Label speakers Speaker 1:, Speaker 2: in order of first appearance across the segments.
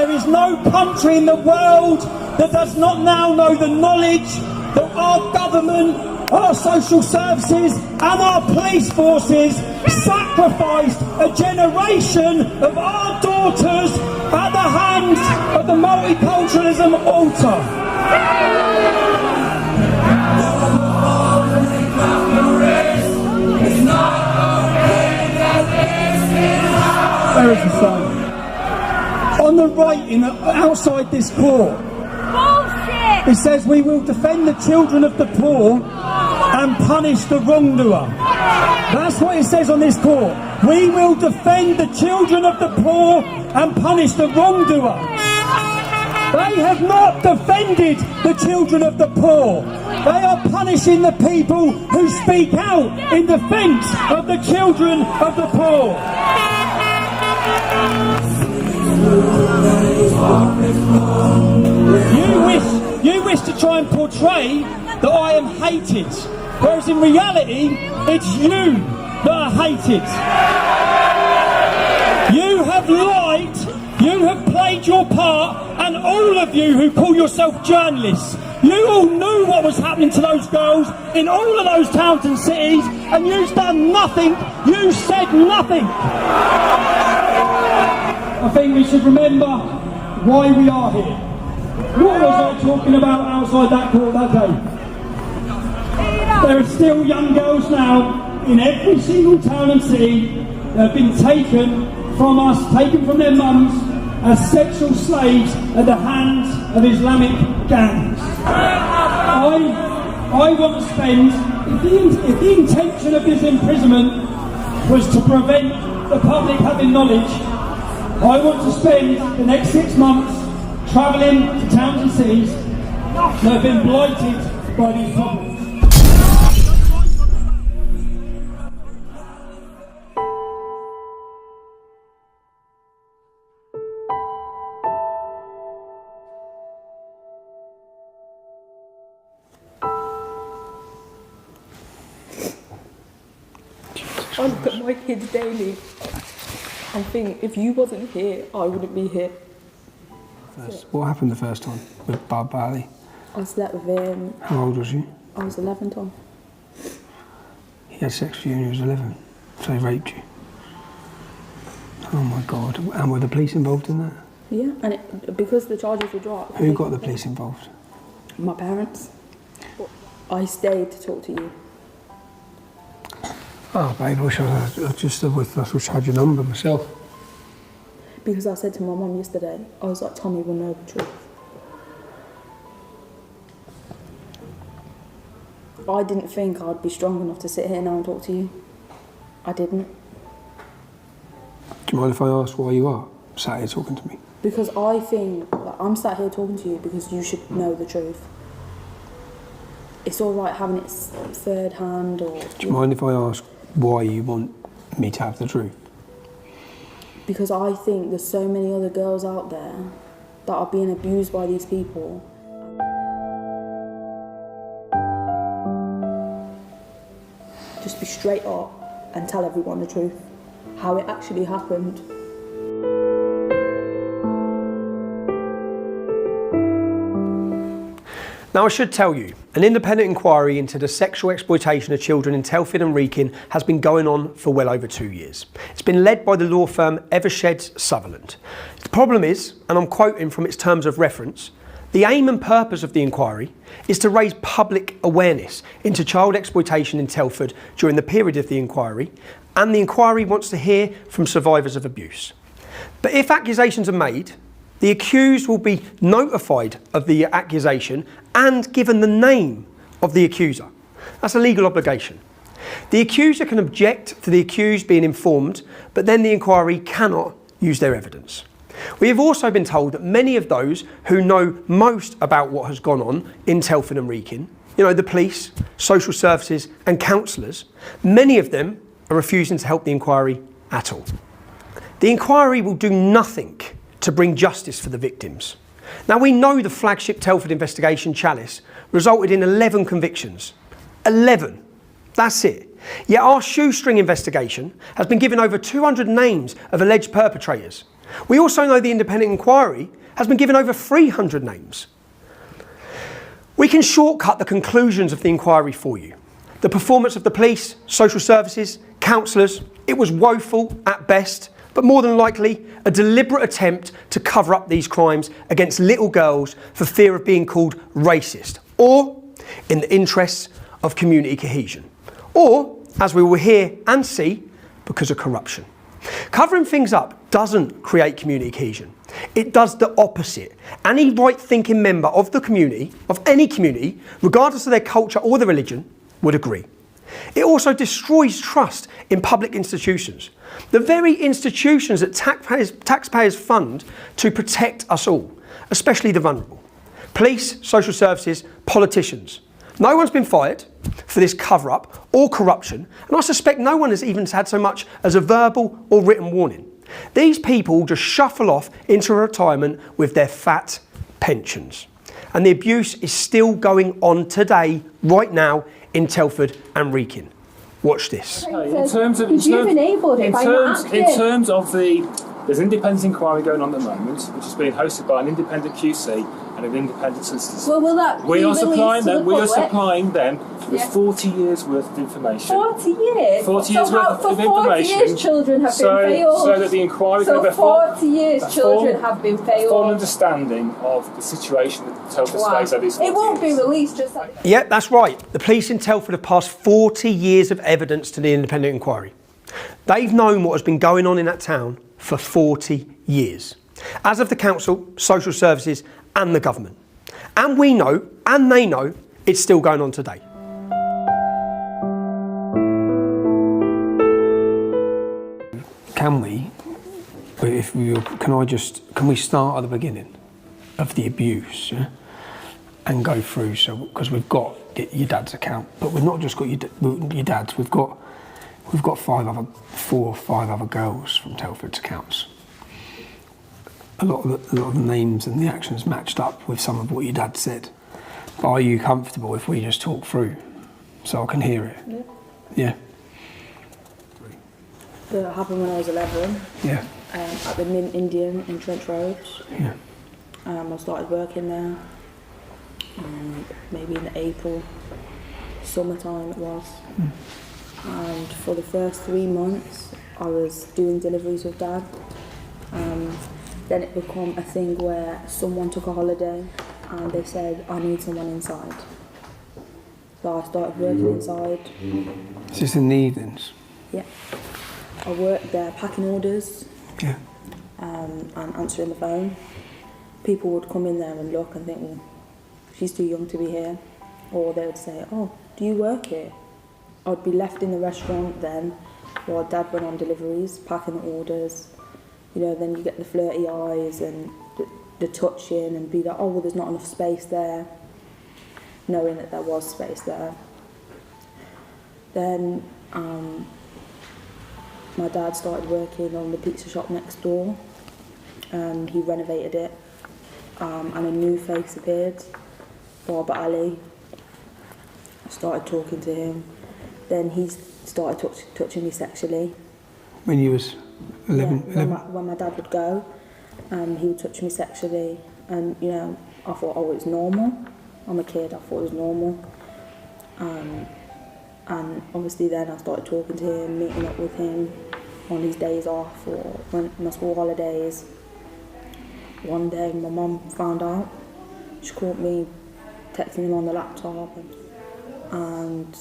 Speaker 1: There is no country in the world that does not now know the knowledge that our government, our social services and our police forces sacrificed a generation of our daughters at the hands of the multiculturalism altar. Where is the sign? On the right, outside this court, bullshit. It says we will defend the children of the poor and punish the wrongdoer. That's what it says on this court. We will defend the children of the poor and punish the wrongdoer. They have not defended the children of the poor. They are punishing the people who speak out in defence of the children of the poor. You wish to try and portray that I am hated, whereas in reality, it's you that are hated. You have lied, you have played your part, and all of you who call yourself journalists, you all knew what was happening to those girls in all of those towns and cities, and you've done nothing, you said nothing. I think we should remember why we are here. What was I talking about outside that court that day? There are still young girls now in every single town and city that have been taken from us, taken from their mums as sexual slaves at the hands of Islamic gangs. I want to spend, if the intention of this imprisonment was to prevent the public having knowledge, I want to spend the next 6 months travelling to towns and cities that have been blighted by these problems.
Speaker 2: I look at my kids daily and think, if you wasn't here, I wouldn't be here.
Speaker 3: What happened the first time with Bali?
Speaker 2: I slept with him.
Speaker 3: How old was you?
Speaker 2: I was 11, Tom.
Speaker 3: He had sex with you when you was 11, so he raped you. Oh my God, and were the police involved in that?
Speaker 2: Yeah, and because the charges were dropped.
Speaker 3: Who got the police involved?
Speaker 2: My parents. I stayed to talk to you.
Speaker 3: Oh babe, I wish I had your number myself.
Speaker 2: Because I said to my mum yesterday, I was like, Tommy will know the truth. I didn't think I'd be strong enough to sit here now and talk to you. I didn't.
Speaker 3: Do you mind if I ask why you are sat here talking to me?
Speaker 2: Because I think that I'm sat here talking to you because you should know the truth. It's all right having it third hand or...
Speaker 3: Do you mind if I ask why you want me to have the truth?
Speaker 2: Because I think there's so many other girls out there that are being abused by these people. Just be straight up and tell everyone the truth, how it actually happened.
Speaker 4: Now I should tell you, an independent inquiry into the sexual exploitation of children in Telford and Wrekin has been going on for well over 2 years. It's been led by the law firm Eversheds Sutherland. The problem is, and I'm quoting from its terms of reference, the aim and purpose of the inquiry is to raise public awareness into child exploitation in Telford during the period of the inquiry, and the inquiry wants to hear from survivors of abuse. But if accusations are made, the accused will be notified of the accusation and given the name of the accuser. That's a legal obligation. The accuser can object to the accused being informed, but then the inquiry cannot use their evidence. We have also been told that many of those who know most about what has gone on in Telford and Wrekin, the police, social services and counsellors, many of them are refusing to help the inquiry at all. The inquiry will do nothing to bring justice for the victims. Now we know the flagship Telford investigation, Chalice, resulted in 11 convictions. 11. That's it. Yet our shoestring investigation has been given over 200 names of alleged perpetrators. We also know the independent inquiry has been given over 300 names. We can shortcut the conclusions of the inquiry for you. The performance of the police, social services, counsellors, it was woeful at best, but more than likely a deliberate attempt to cover up these crimes against little girls for fear of being called racist, or in the interests of community cohesion, or, as we will hear and see, because of corruption. Covering things up doesn't create community cohesion. It does the opposite. Any right-thinking member of the community, of any community, regardless of their culture or their religion, would agree. It also destroys trust in public institutions, the very institutions that taxpayers fund to protect us all, especially the vulnerable. Police, social services, politicians. No one's been fired for this cover-up or corruption, and I suspect no one has even had so much as a verbal or written warning. These people just shuffle off into retirement with their fat pensions. And the abuse is still going on today, right now, in Telford and Wrekin. Watch this.
Speaker 5: In terms of there's an independent inquiry going on at the moment, which is being hosted by an independent QC and an independent solicitor.
Speaker 6: Well, will that
Speaker 5: we
Speaker 6: be
Speaker 5: are supplying
Speaker 6: released to
Speaker 5: them.
Speaker 6: the
Speaker 5: We are
Speaker 6: public?
Speaker 5: supplying them with 40 years worth of information.
Speaker 6: 40 years?
Speaker 5: 40 years
Speaker 6: so how,
Speaker 5: worth
Speaker 6: for
Speaker 5: of
Speaker 6: 40
Speaker 5: information.
Speaker 6: years children have been failed.
Speaker 5: So that the inquiry
Speaker 6: So
Speaker 5: can
Speaker 6: 40 years children have been
Speaker 5: full
Speaker 6: failed.
Speaker 5: understanding of the situation that Telford
Speaker 6: Wow.
Speaker 5: stays at this.
Speaker 6: It won't be released just like
Speaker 4: Yeah, that's right. The police in Telford have passed 40 years of evidence to the independent inquiry. They've known what has been going on in that town for 40 years, as of the council, social services and the government. And we know, and they know, it's still going on today.
Speaker 3: Can we start at the beginning of the abuse, yeah? And go through, so because we've got your dad's account, but we've not just got your dad's, we've got 4 or 5 other girls from Telford's accounts. A lot of the names and the actions matched up with some of what your dad said. But are you comfortable if we just talk through so I can hear it? Yeah.
Speaker 2: That happened when I was 11.
Speaker 3: Yeah.
Speaker 2: At the Mint Indian in Trench Road.
Speaker 3: Yeah.
Speaker 2: I started working there. Maybe in April, summertime it was. And for the first 3 months, I was doing deliveries with Dad. Then it became a thing where someone took a holiday and they said, I need someone inside. So I started working inside.
Speaker 3: Is this in the evenings?
Speaker 2: Yeah. I worked there packing orders.
Speaker 3: Yeah.
Speaker 2: And answering the phone. People would come in there and look and think, well, she's too young to be here. Or they would say, oh, do you work here? I'd be left in the restaurant then while Dad went on deliveries, packing the orders. You know, then you get the flirty eyes and the touching and be like, oh, well, there's not enough space there, knowing that there was space there. Then my dad started working on the pizza shop next door. He renovated it and a new face appeared, Bob Ali. I started talking to him. Then he started touching me sexually.
Speaker 3: When you was 11?
Speaker 2: Yeah, when my dad would go, he would touch me sexually, and you know, I thought, oh, it's normal. I'm a kid, I thought it was normal. And obviously then I started talking to him, meeting up with him on his days off or when my school holidays. One day my mum found out. She caught me texting him on the laptop and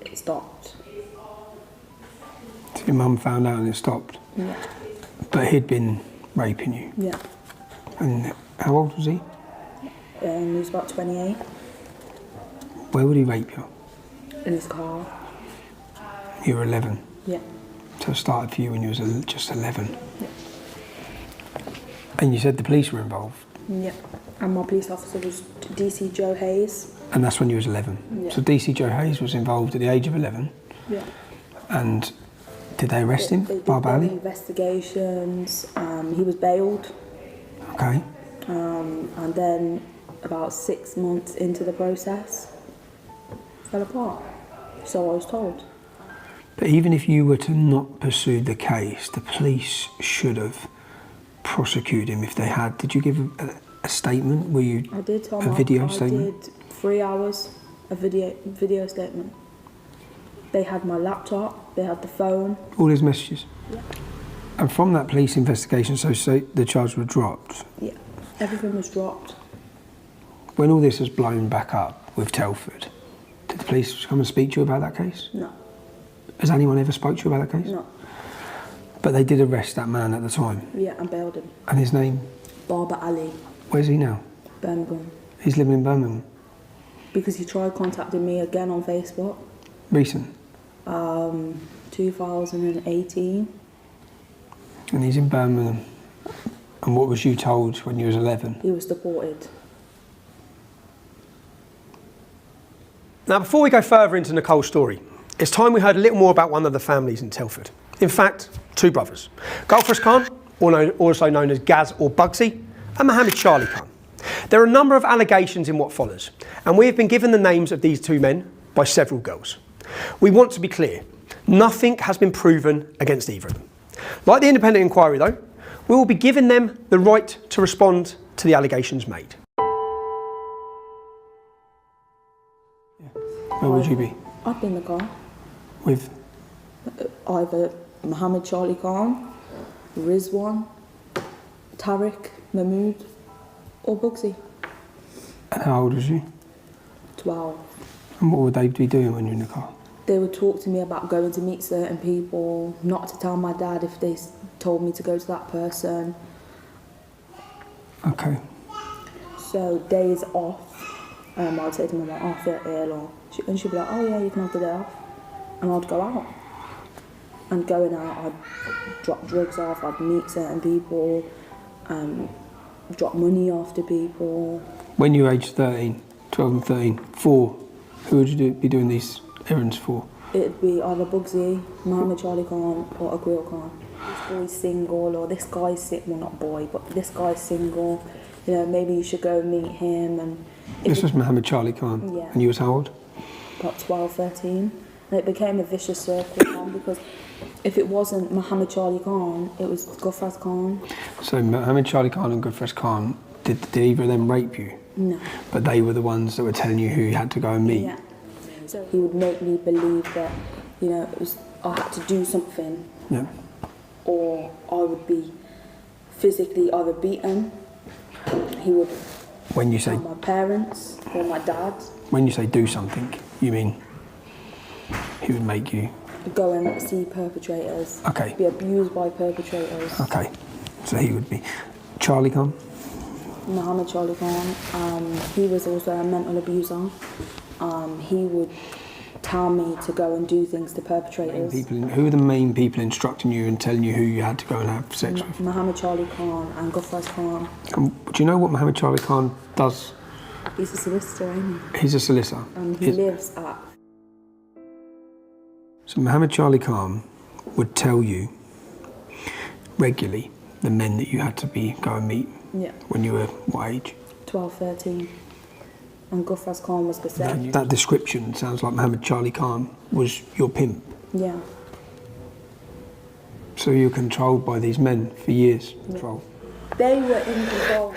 Speaker 2: it stopped.
Speaker 3: So your mum found out and it stopped?
Speaker 2: Yeah.
Speaker 3: But he'd been raping you?
Speaker 2: Yeah.
Speaker 3: And how old was he?
Speaker 2: He was about 28.
Speaker 3: Where would he rape you?
Speaker 2: In his car.
Speaker 3: You were 11?
Speaker 2: Yeah.
Speaker 3: So it started for you when you was just 11?
Speaker 2: Yeah.
Speaker 3: And you said the police were involved?
Speaker 2: Yeah. And my police officer was DC Joe Hayes.
Speaker 3: And that's when you was 11?
Speaker 2: Yeah.
Speaker 3: So DC Joe Hayes was involved at the age of 11?
Speaker 2: Yeah.
Speaker 3: And did they arrest him,
Speaker 2: They did
Speaker 3: Bob Ali?
Speaker 2: investigations. He was bailed.
Speaker 3: Okay.
Speaker 2: And then about 6 months into the process, fell apart. So I was told.
Speaker 3: But even if you were to not pursue the case, the police should have prosecute him if they had? Did you give a statement? Were you
Speaker 2: I did tell
Speaker 3: a video statement?
Speaker 2: I did 3 hours of video statement. They had my laptop, they had the phone.
Speaker 3: All his messages?
Speaker 2: Yeah.
Speaker 3: And from that police investigation, so the charges were dropped?
Speaker 2: Yeah, everything was dropped.
Speaker 3: When all this was blown back up with Telford, did the police come and speak to you about that case?
Speaker 2: No.
Speaker 3: Has anyone ever spoke to you about that case?
Speaker 2: No.
Speaker 3: But they did arrest that man at the time?
Speaker 2: Yeah, and bailed him.
Speaker 3: And his name?
Speaker 2: Barber Ali.
Speaker 3: Where's he now?
Speaker 2: Birmingham.
Speaker 3: He's living in Birmingham?
Speaker 2: Because he tried contacting me again on Facebook.
Speaker 3: Recent?
Speaker 2: 2018.
Speaker 3: And he's in Birmingham. And what was you told when you was 11?
Speaker 2: He was deported.
Speaker 4: Now, before we go further into Nicole's story, it's time we heard a little more about one of the families in Telford. In fact, 2 brothers. Gulfras Khan, also known as Gaz or Bugsy, and Mohammed Charlie Khan. There are a number of allegations in what follows, and we have been given the names of these 2 men by several girls. We want to be clear, nothing has been proven against either of them. Like the independent inquiry though, we will be giving them the right to respond to the allegations made.
Speaker 3: Where would you be?
Speaker 2: I'd be in the car.
Speaker 3: With?
Speaker 2: Either Mohammed Charlie Khan, Rizwan, Tariq, Mahmood, or Bugsy.
Speaker 3: And how old was you?
Speaker 2: 12.
Speaker 3: And what would they be doing when you're in the car?
Speaker 2: They would talk to me about going to meet certain people, not to tell my dad if they told me to go to that person.
Speaker 3: Okay.
Speaker 2: So days off, I'd say to my mum, I feel ill, and she'd be like, oh yeah, you can have the day off. And I'd go out. And going out, I'd drop drugs off, I'd meet certain people, drop money off to people.
Speaker 3: When you were aged 13, 12 and 13, 4, who would you be doing these errands for?
Speaker 2: It'd be either Bugsy, Mohammed Charlie Khan, or Agril Khan. This boy's single, or this guy's single, well not boy, but this guy's single. You know, maybe you should go meet him. And
Speaker 3: this was Mohammed Charlie Khan?
Speaker 2: Yeah.
Speaker 3: And you was how old?
Speaker 2: About 12, 13. And it became a vicious circle because if it wasn't Mohammed Charlie Khan, it was Gufras Khan.
Speaker 3: So Mohammed Charlie Khan and Gufras Khan, did either of them rape you?
Speaker 2: No.
Speaker 3: But they were the ones that were telling you who you had to go and meet?
Speaker 2: Yeah. So he would make me believe that, you know, I had to do something.
Speaker 3: Yeah.
Speaker 2: Or I would be physically either beaten. He would
Speaker 3: When you say
Speaker 2: tell my parents or my dad.
Speaker 3: When you say do something, you mean he would make you
Speaker 2: go and see perpetrators.
Speaker 3: Okay.
Speaker 2: Be abused by perpetrators.
Speaker 3: Okay. So he would be Charlie Khan?
Speaker 2: Mohammed Charlie Khan. He was also a mental abuser. He would tell me to go and do things to perpetrators.
Speaker 3: Who are the main people instructing you and telling you who you had to go and have sex with?
Speaker 2: Mohammed Charlie Khan and Gufras Khan.
Speaker 3: Do you know what Mohammed Charlie Khan does?
Speaker 2: He's a solicitor, isn't he?
Speaker 3: He's a solicitor.
Speaker 2: And he lives at...
Speaker 3: So Mohammed Charlie Khan would tell you regularly the men that you had to go and meet when you were what age?
Speaker 2: 12, 13. And Gufras Khan was the same.
Speaker 3: That description sounds like Mohammed Charlie Khan was your pimp.
Speaker 2: Yeah.
Speaker 3: So you were controlled by these men for years?
Speaker 2: Yeah. They were in control.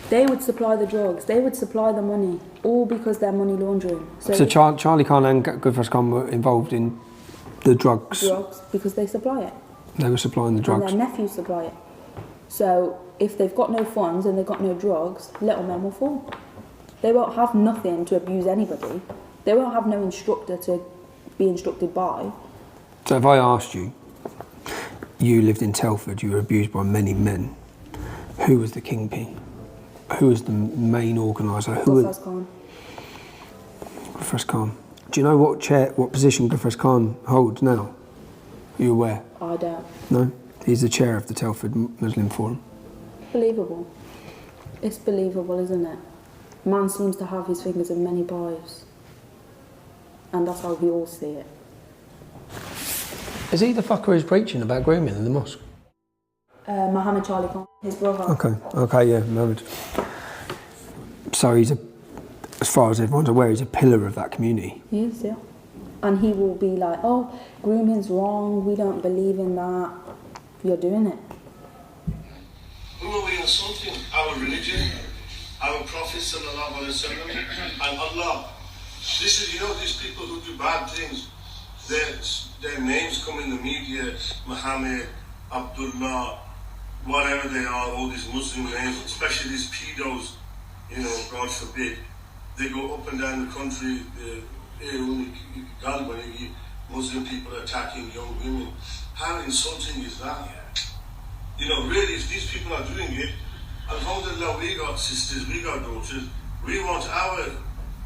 Speaker 2: They would supply the drugs, they would supply the money, all because they're money laundering.
Speaker 3: So Charlie Khan and Gufras Khan were involved in the drugs?
Speaker 2: Drugs, because they supply it.
Speaker 3: They were supplying the drugs?
Speaker 2: And their nephews supply it. So if they've got no funds and they've got no drugs, little men will fall. They won't have nothing to abuse anybody. They won't have no instructor to be instructed by.
Speaker 3: So if I asked you, you lived in Telford, you were abused by many men, who was the kingpin? Who was the main organiser?
Speaker 2: Gufras Khan.
Speaker 3: Gufras Khan. Do you know what position Gufras Khan holds now? Are you aware?
Speaker 2: I don't.
Speaker 3: No? He's the chair of the Telford Muslim Forum.
Speaker 2: Believable. It's believable, isn't it? Man seems to have his fingers in many pies. And that's how we all see it.
Speaker 3: Is he the fucker who's preaching about grooming in the mosque?
Speaker 2: Mohammed Charlie Khan, his brother.
Speaker 3: Okay, yeah, Mohammed. So he's as far as everyone's aware, he's a pillar of that community.
Speaker 2: He is, yeah. And he will be like, oh, grooming's wrong, we don't believe in that. You're doing it.
Speaker 7: insulting our religion, our Prophet sallallahu alaihi wasallam, and Allah. This is, you know, these people who do bad things, their names come in the media, Muhammad, Abdullah, whatever they are, all these Muslim names, especially these pedos, you know, God forbid. They go up and down the country, Muslim people attacking young women. How insulting is that? You know, really, if these people are doing it, alhamdulillah, we got sisters, we got daughters, we want our,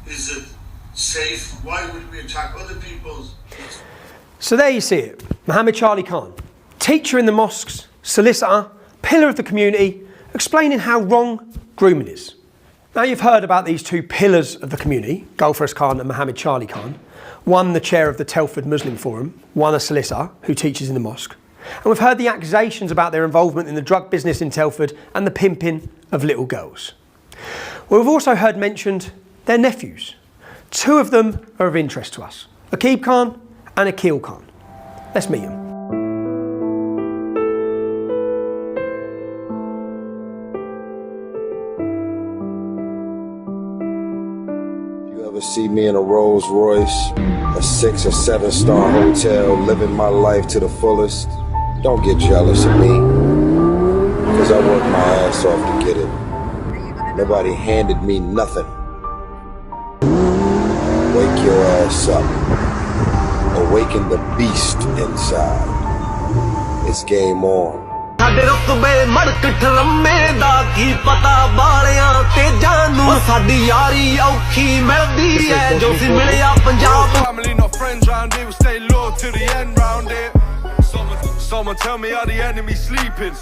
Speaker 7: is it safe? Why would we attack other people's?
Speaker 4: So there you see it. Mohammed Charlie Khan, teacher in the mosques, solicitor, pillar of the community, explaining how wrong grooming is. Now you've heard about these two pillars of the community, Gulfars Khan and Mohammed Charlie Khan. One the chair of the Telford Muslim Forum, one a solicitor who teaches in the mosque. And we've heard the accusations about their involvement in the drug business in Telford and the pimping of little girls. Well, we've also heard mentioned their nephews. Two of them are of interest to us, Aqib Khan and Akil Khan. Let's meet them.
Speaker 8: See me in a Rolls Royce, a 6 or 7 star hotel, living my life to the fullest. Don't get jealous of me, cause I worked my ass off to get it. Nobody handed me nothing. Wake your ass up. Awaken the beast inside. It's game on.
Speaker 9: ਸਾਡੇ ਰੁਤਬੇ ਮੜਕ ਠਰਮੇ ਦਾ ਕੀ ਪਤਾ ਬਾਲਿਆਂ ਤੇ ਜਾਨੂ ਸਾਡੀ ਯਾਰੀ ਔਖੀ ਮਿਲਦੀ ਐ ਜੋ ਸੀ ਮਿਲਿਆ Punjab family not friends round here we stay loyal to the end round here someone tell me how the enemy sleeping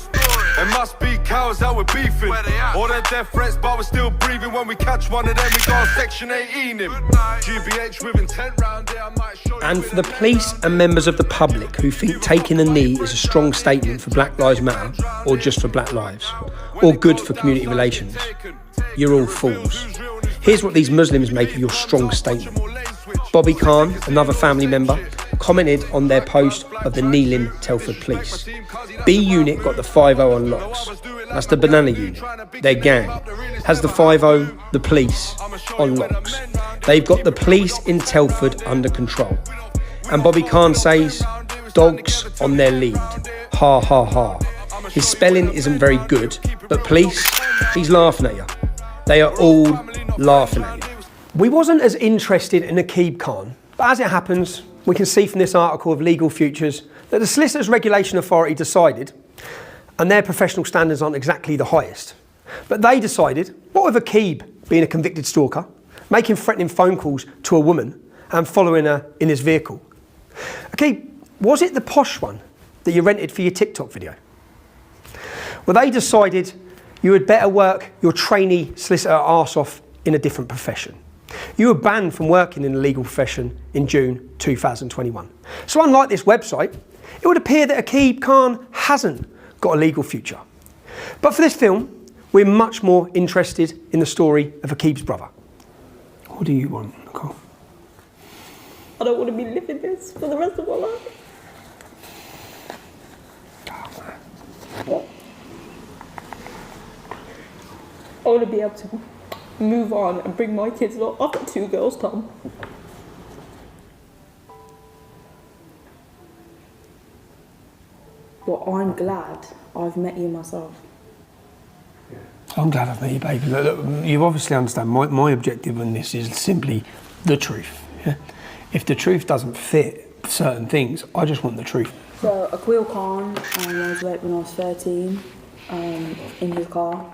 Speaker 9: it must be cowards that we're beefing all their death threats but we're still breathing when we catch one of them we got section 18 him GBH with intent round here I might show you.
Speaker 4: And for the police and members of the public who think taking a knee is a strong statement for Black Lives Matter or just for black lives or good for community relations, you're all fools. Here's what these Muslims make of your strong statement. Bobby Khan, another family member, commented on their post of the kneeling Telford police. B unit got the 5-0 on locks. That's the banana unit. Their gang has the 5-0, the police, on locks. They've got the police in Telford under control. And Bobby Khan says, dogs on their lead. Ha ha ha. His spelling isn't very good, but police, he's laughing at you. They are all laughing at you. We wasn't as interested in Aqib Khan, but as it happens, we can see from this article of Legal Futures that the Solicitors Regulation Authority decided, and their professional standards aren't exactly the highest, but they decided, what with Aqib being a convicted stalker, making threatening phone calls to a woman and following her in his vehicle? Aqib, was it the posh one that you rented for your TikTok video? Well, they decided you had better work your trainee solicitor arse off in a different profession. You were banned from working in the legal profession in June 2021. So unlike this website, it would appear that Aqib Khan hasn't got a legal future. But for this film, we're much more interested in the story of Aqib's brother. What do you want, Nicole?
Speaker 6: I don't want to be living this for the rest of my life. I want to be able to move on and bring my kids along. I've got 2 girls, Tom.
Speaker 2: But I'm glad I've met you myself.
Speaker 3: I'm glad I've met you, baby. Look, you obviously understand my objective in this is simply the truth. Yeah? If the truth doesn't fit certain things, I just want the truth.
Speaker 2: So Akil Khan was raped when I was 13 in his car.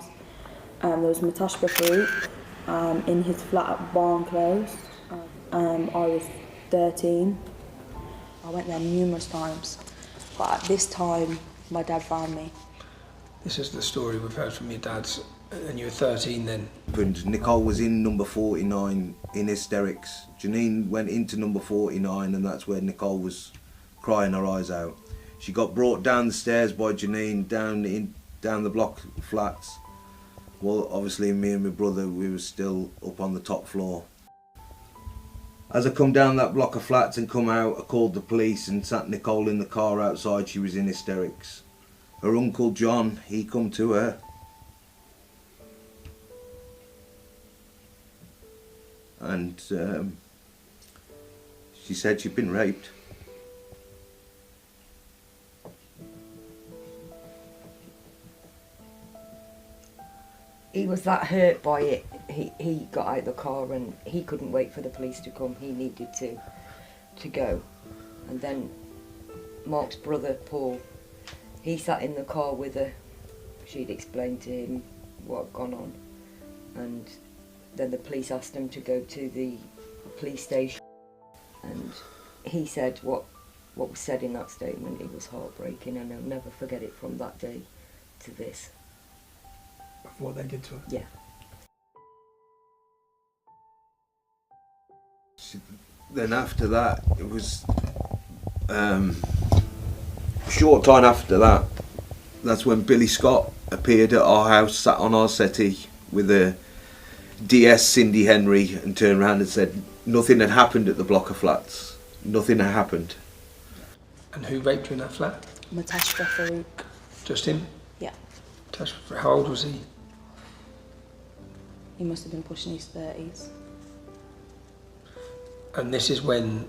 Speaker 2: There was Matashba Farouk in his flat at Barnclose. I was 13. I went there numerous times, but at this time my dad found me.
Speaker 3: This is the story we've heard from your dad's, and you were 13 then.
Speaker 8: Nicole was in number 49 in hysterics. Janine went into number 49 and that's where Nicole was crying her eyes out. She got brought down the stairs by Janine down the block of flats. Well, obviously me and my brother, we were still up on the top floor. As I come down that block of flats and come out, I called the police and sat Nicole in the car outside. She was in hysterics. Her uncle John, he come to her and she said she'd been raped.
Speaker 10: He was that hurt by it, he got out of the car and he couldn't wait for the police to come. He needed to go. And then Mark's brother, Paul, he sat in the car with her. She'd explained to him what had gone on. And then the police asked him to go to the police station. And he said what was said in that statement. It was heartbreaking, and I'll never forget it from that day to this.
Speaker 3: Of what they did to her?
Speaker 10: Yeah.
Speaker 8: Then after that, it was a short time after that, that's when Billy Scott appeared at our house, sat on our settee with a DS Cindy Henry, and turned around and said nothing had happened at the block of flats. Nothing had happened.
Speaker 3: And who raped you in that flat?
Speaker 2: Matash Farouk.
Speaker 3: Just him?
Speaker 2: Yeah.
Speaker 3: How old was he?
Speaker 2: He must have been pushing his 30s.
Speaker 3: And this is when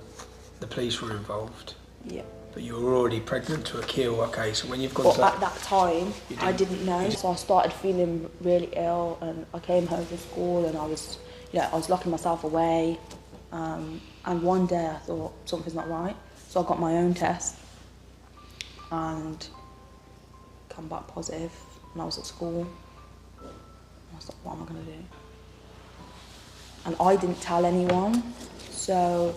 Speaker 3: the police were involved?
Speaker 2: Yeah.
Speaker 3: But you were already pregnant to a kill, okay, so when you've gone
Speaker 2: But
Speaker 3: to
Speaker 2: at that time, I didn't know, so I started feeling really ill, and I came home from school and I was locking myself away, and one day I thought something's not right, so I got my own test and come back positive, and I was at school. I was like, what am I going to do? And I didn't tell anyone, so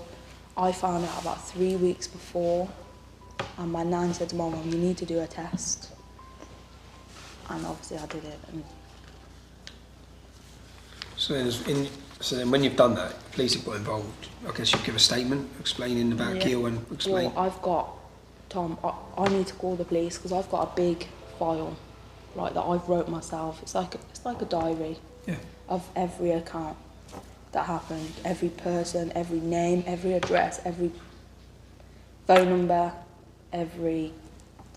Speaker 2: I found out about 3 weeks before, and my nan said to my mum, you need to do a test. And obviously I did it. And
Speaker 3: so then when you've done that, police have got involved. I guess you give a statement explaining about Kiel and explain.
Speaker 2: Well, I've got, Tom, I need to call the police because I've got a big file, like that I've wrote myself. It's like a diary of every account that happened, every person, every name, every address, every phone number, every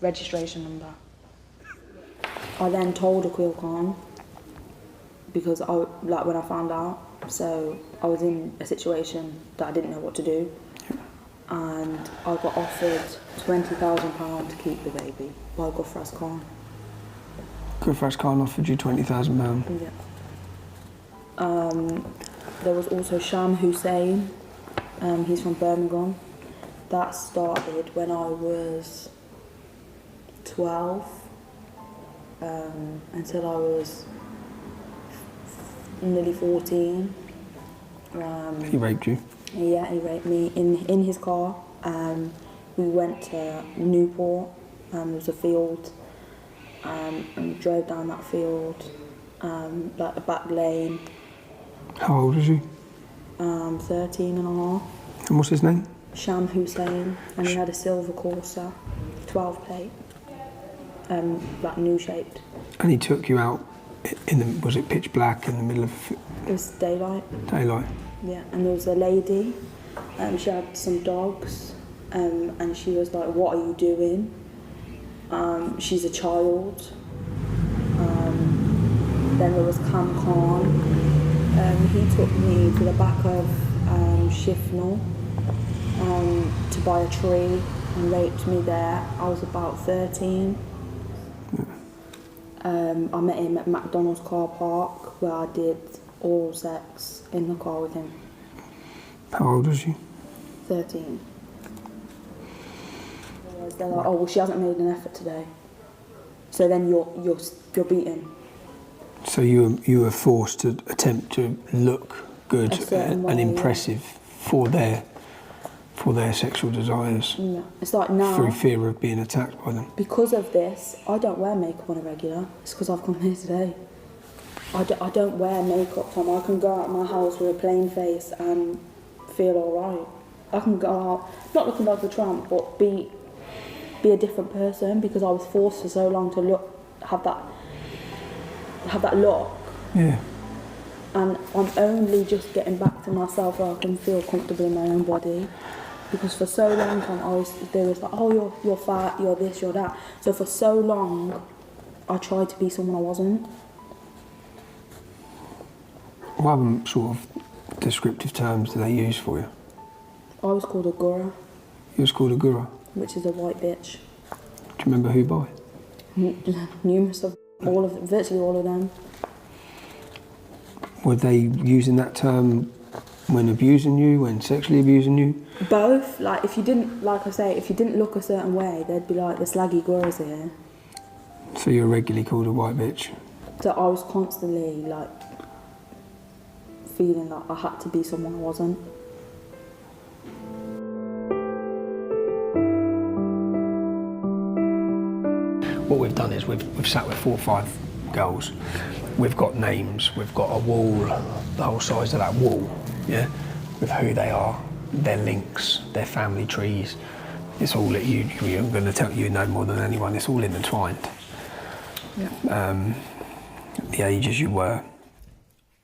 Speaker 2: registration number. I then told Akil Khan because when I found out, so I was in a situation that I didn't know what to do, and I got offered £20,000 to keep the baby by Gufraz Khan.
Speaker 3: Gufraz Khan offered you £20,000?
Speaker 2: Yeah. There was also Sham Hussein, he's from Birmingham. That started when I was 12 until I was nearly 14.
Speaker 3: He raped you?
Speaker 2: Yeah, he raped me in his car. We went to Newport, there was a field, and we drove down that field, like a back lane.
Speaker 3: How old was you?
Speaker 2: 13 and a half.
Speaker 3: And what's his name?
Speaker 2: Sham Hussein, and he had a silver Corsa, 12 plate, like new shaped.
Speaker 3: And he took you out was it pitch black in the middle of...
Speaker 2: It was daylight.
Speaker 3: Daylight?
Speaker 2: Yeah, and there was a lady, she had some dogs, and she was like, what are you doing? She's a child. Then there was Cam Khan. He took me to the back of Shifnal to buy a tree and raped me there. I was about 13. I met him at McDonald's car park where I did oral sex in the car with him.
Speaker 3: How old was you?
Speaker 2: 13. They're like, oh well, she hasn't made an effort today, so then you're beaten.
Speaker 3: So you were forced to attempt to look good and impressive for their sexual desires.
Speaker 2: Yeah. It's like now,
Speaker 3: through fear of being attacked by them.
Speaker 2: Because of this, I don't wear makeup on a regular. It's because I've come here today. I don't wear makeup, Tom. I can go out of my house with a plain face and feel alright. I can go out, not looking like a tramp, but be a different person because I was forced for so long to have that look.
Speaker 3: Yeah.
Speaker 2: And I'm only just getting back to myself where I can feel comfortable in my own body. Because for so long, they was like, oh, you're fat, you're this, you're that. So for so long, I tried to be someone I wasn't.
Speaker 3: Well, I haven't sort of descriptive terms do they use for you?
Speaker 2: I was called a gura,
Speaker 3: You was called a gura.
Speaker 2: which is a white bitch.
Speaker 3: Do you remember who by?
Speaker 2: Numerous of virtually all of them.
Speaker 3: Were they using that term when abusing you, when sexually abusing you?
Speaker 2: Both. Like if you didn't, like I say, if you didn't look a certain way, they'd be like the slaggy guras here.
Speaker 3: So you're regularly called a white bitch?
Speaker 2: So I was constantly like feeling like I had to be someone I wasn't.
Speaker 3: What we've done is we've sat with 4 or 5 girls. We've got names, we've got a wall, the whole size of that wall, yeah, with who they are, their links, their family trees. It's all that you're going to tell you know more than anyone. It's all intertwined. Yeah. The ages you were.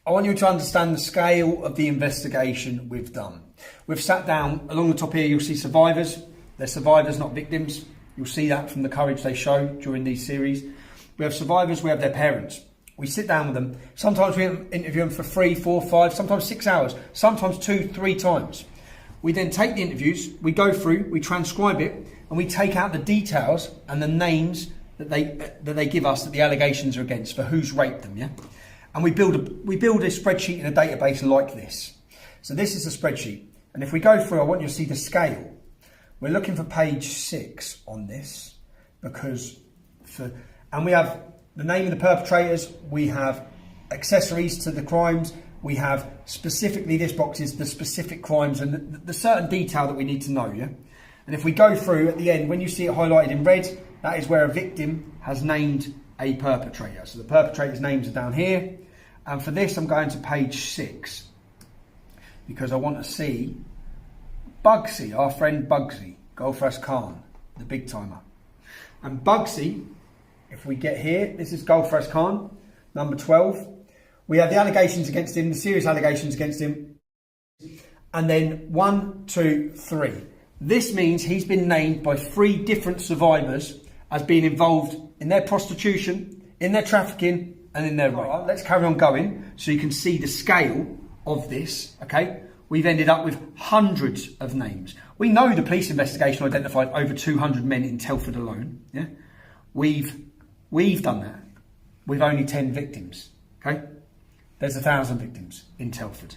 Speaker 4: I want you to understand the scale of the investigation we've done. We've sat down, along the top here you'll see survivors. They're survivors, not victims. You'll see that from the courage they show during these series. We have survivors, we have their parents. We sit down with them. Sometimes we interview them for 3, 4, 5, sometimes 6 hours, sometimes 2, 3 times. We then take the interviews, we go through, we transcribe it, and we take out the details and the names that they give us that the allegations are against for who's raped them, yeah? And we build a spreadsheet in a database like this. So this is the spreadsheet. And if we go through, I want you to see the scale. We're looking for page 6 on this and we have the name of the perpetrators, we have accessories to the crimes, we have specifically, this box is the specific crimes and the certain detail that we need to know, yeah? And if we go through at the end, when you see it highlighted in red, that is where a victim has named a perpetrator. So the perpetrator's names are down here. And for this, I'm going to page 6 because I want to see Bugsy, our friend Bugsy, Gulfras Khan, the big timer. And Bugsy, if we get here, this is Gulfras Khan, number 12. We have the allegations against him, the serious allegations against him. And then 1, 2, 3. This means he's been named by 3 different survivors as being involved in their prostitution, in their trafficking, and in their rape. Right, let's carry on going so you can see the scale of this, okay? We've ended up with hundreds of names. We know the police investigation identified over 200 men in Telford alone, yeah? We've done that with only 10 victims, okay? There's 1,000 victims in Telford.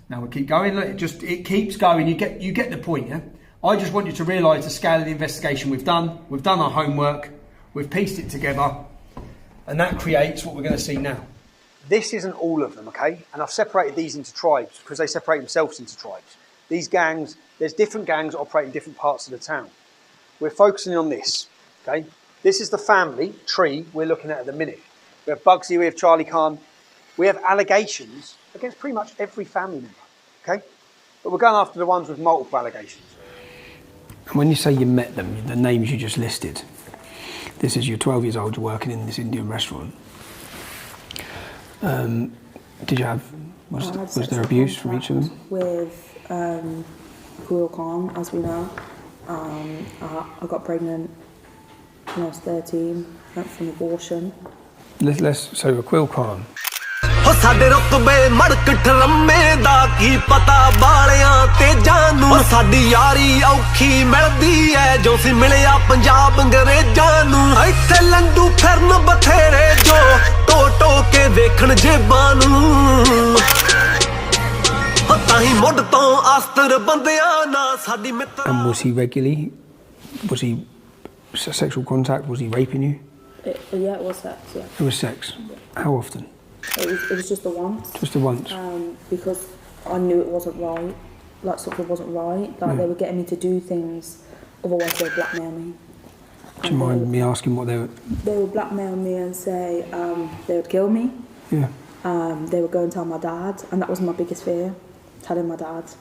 Speaker 4: Now we'll keep going, look, it keeps going, you get the point, yeah? I just want you to realise the scale of the investigation we've done. We've done our homework, we've pieced it together, and that creates what we're going to see now. This isn't all of them, okay? And I've separated these into tribes because they separate themselves into tribes. These gangs, there's different gangs that operate in different parts of the town. We're focusing on this, okay? This is the family tree we're looking at the minute. We have Bugsy, we have Charlie Khan. We have allegations against pretty much every family member, okay? But we're going after the ones with multiple allegations.
Speaker 3: And when you say you met them, the names you just listed, this is you're 12 years old, you're working in this Indian restaurant. Did you have, was there abuse from each of them?
Speaker 2: With Guru Khan, as we know. I got pregnant when I was 13, went from abortion.
Speaker 3: So Aqil Khan.
Speaker 9: ਸਾਡੇ ਰੁਤਬੇ ਮੜਕ ਠਰਮੇ ਦਾ ਕੀ ਪਤਾ ਬਾਲਿਆਂ ਤੇ ਜਾਨੂੰ ਸਾਡੀ ਯਾਰੀ ਔਖੀ ਮਿਲਦੀ ਐ ਜੋ ਸੀ ਮਿਲਿਆ ਪੰਜਾਬ ਅੰਗਰੇਜ਼ਾਂ ਨੂੰ ਇੱਥੇ ਲੰਡੂ ਫਿਰਨ ਬਥੇਰੇ ਜੋ ਟੋ ਕੇ ਵੇਖਣ ਜੇਬਾਂ ਨੂੰ ਤਾਂ ਹੀ ਮੁੱਢ ਤੋਂ ਆਸਤਰ ਬੰਦਿਆਂ ਨਾ ਸਾਡੀ ਮਿੱਤਰ
Speaker 3: And was he regularly? Was he sexual contact? Was he raping you?
Speaker 2: Yeah, it was sex, yeah.
Speaker 3: It was sex. How often?
Speaker 2: It was just the once.
Speaker 3: Just the once?
Speaker 2: Because I knew it wasn't right. Like, something wasn't right. Like, they were getting me to do things, otherwise they would blackmail me.
Speaker 3: Do you mind me asking what they were?
Speaker 2: They would blackmail me and say they would kill me.
Speaker 3: Yeah.
Speaker 2: They would go and tell my dad, and that was my biggest fear, telling my dad.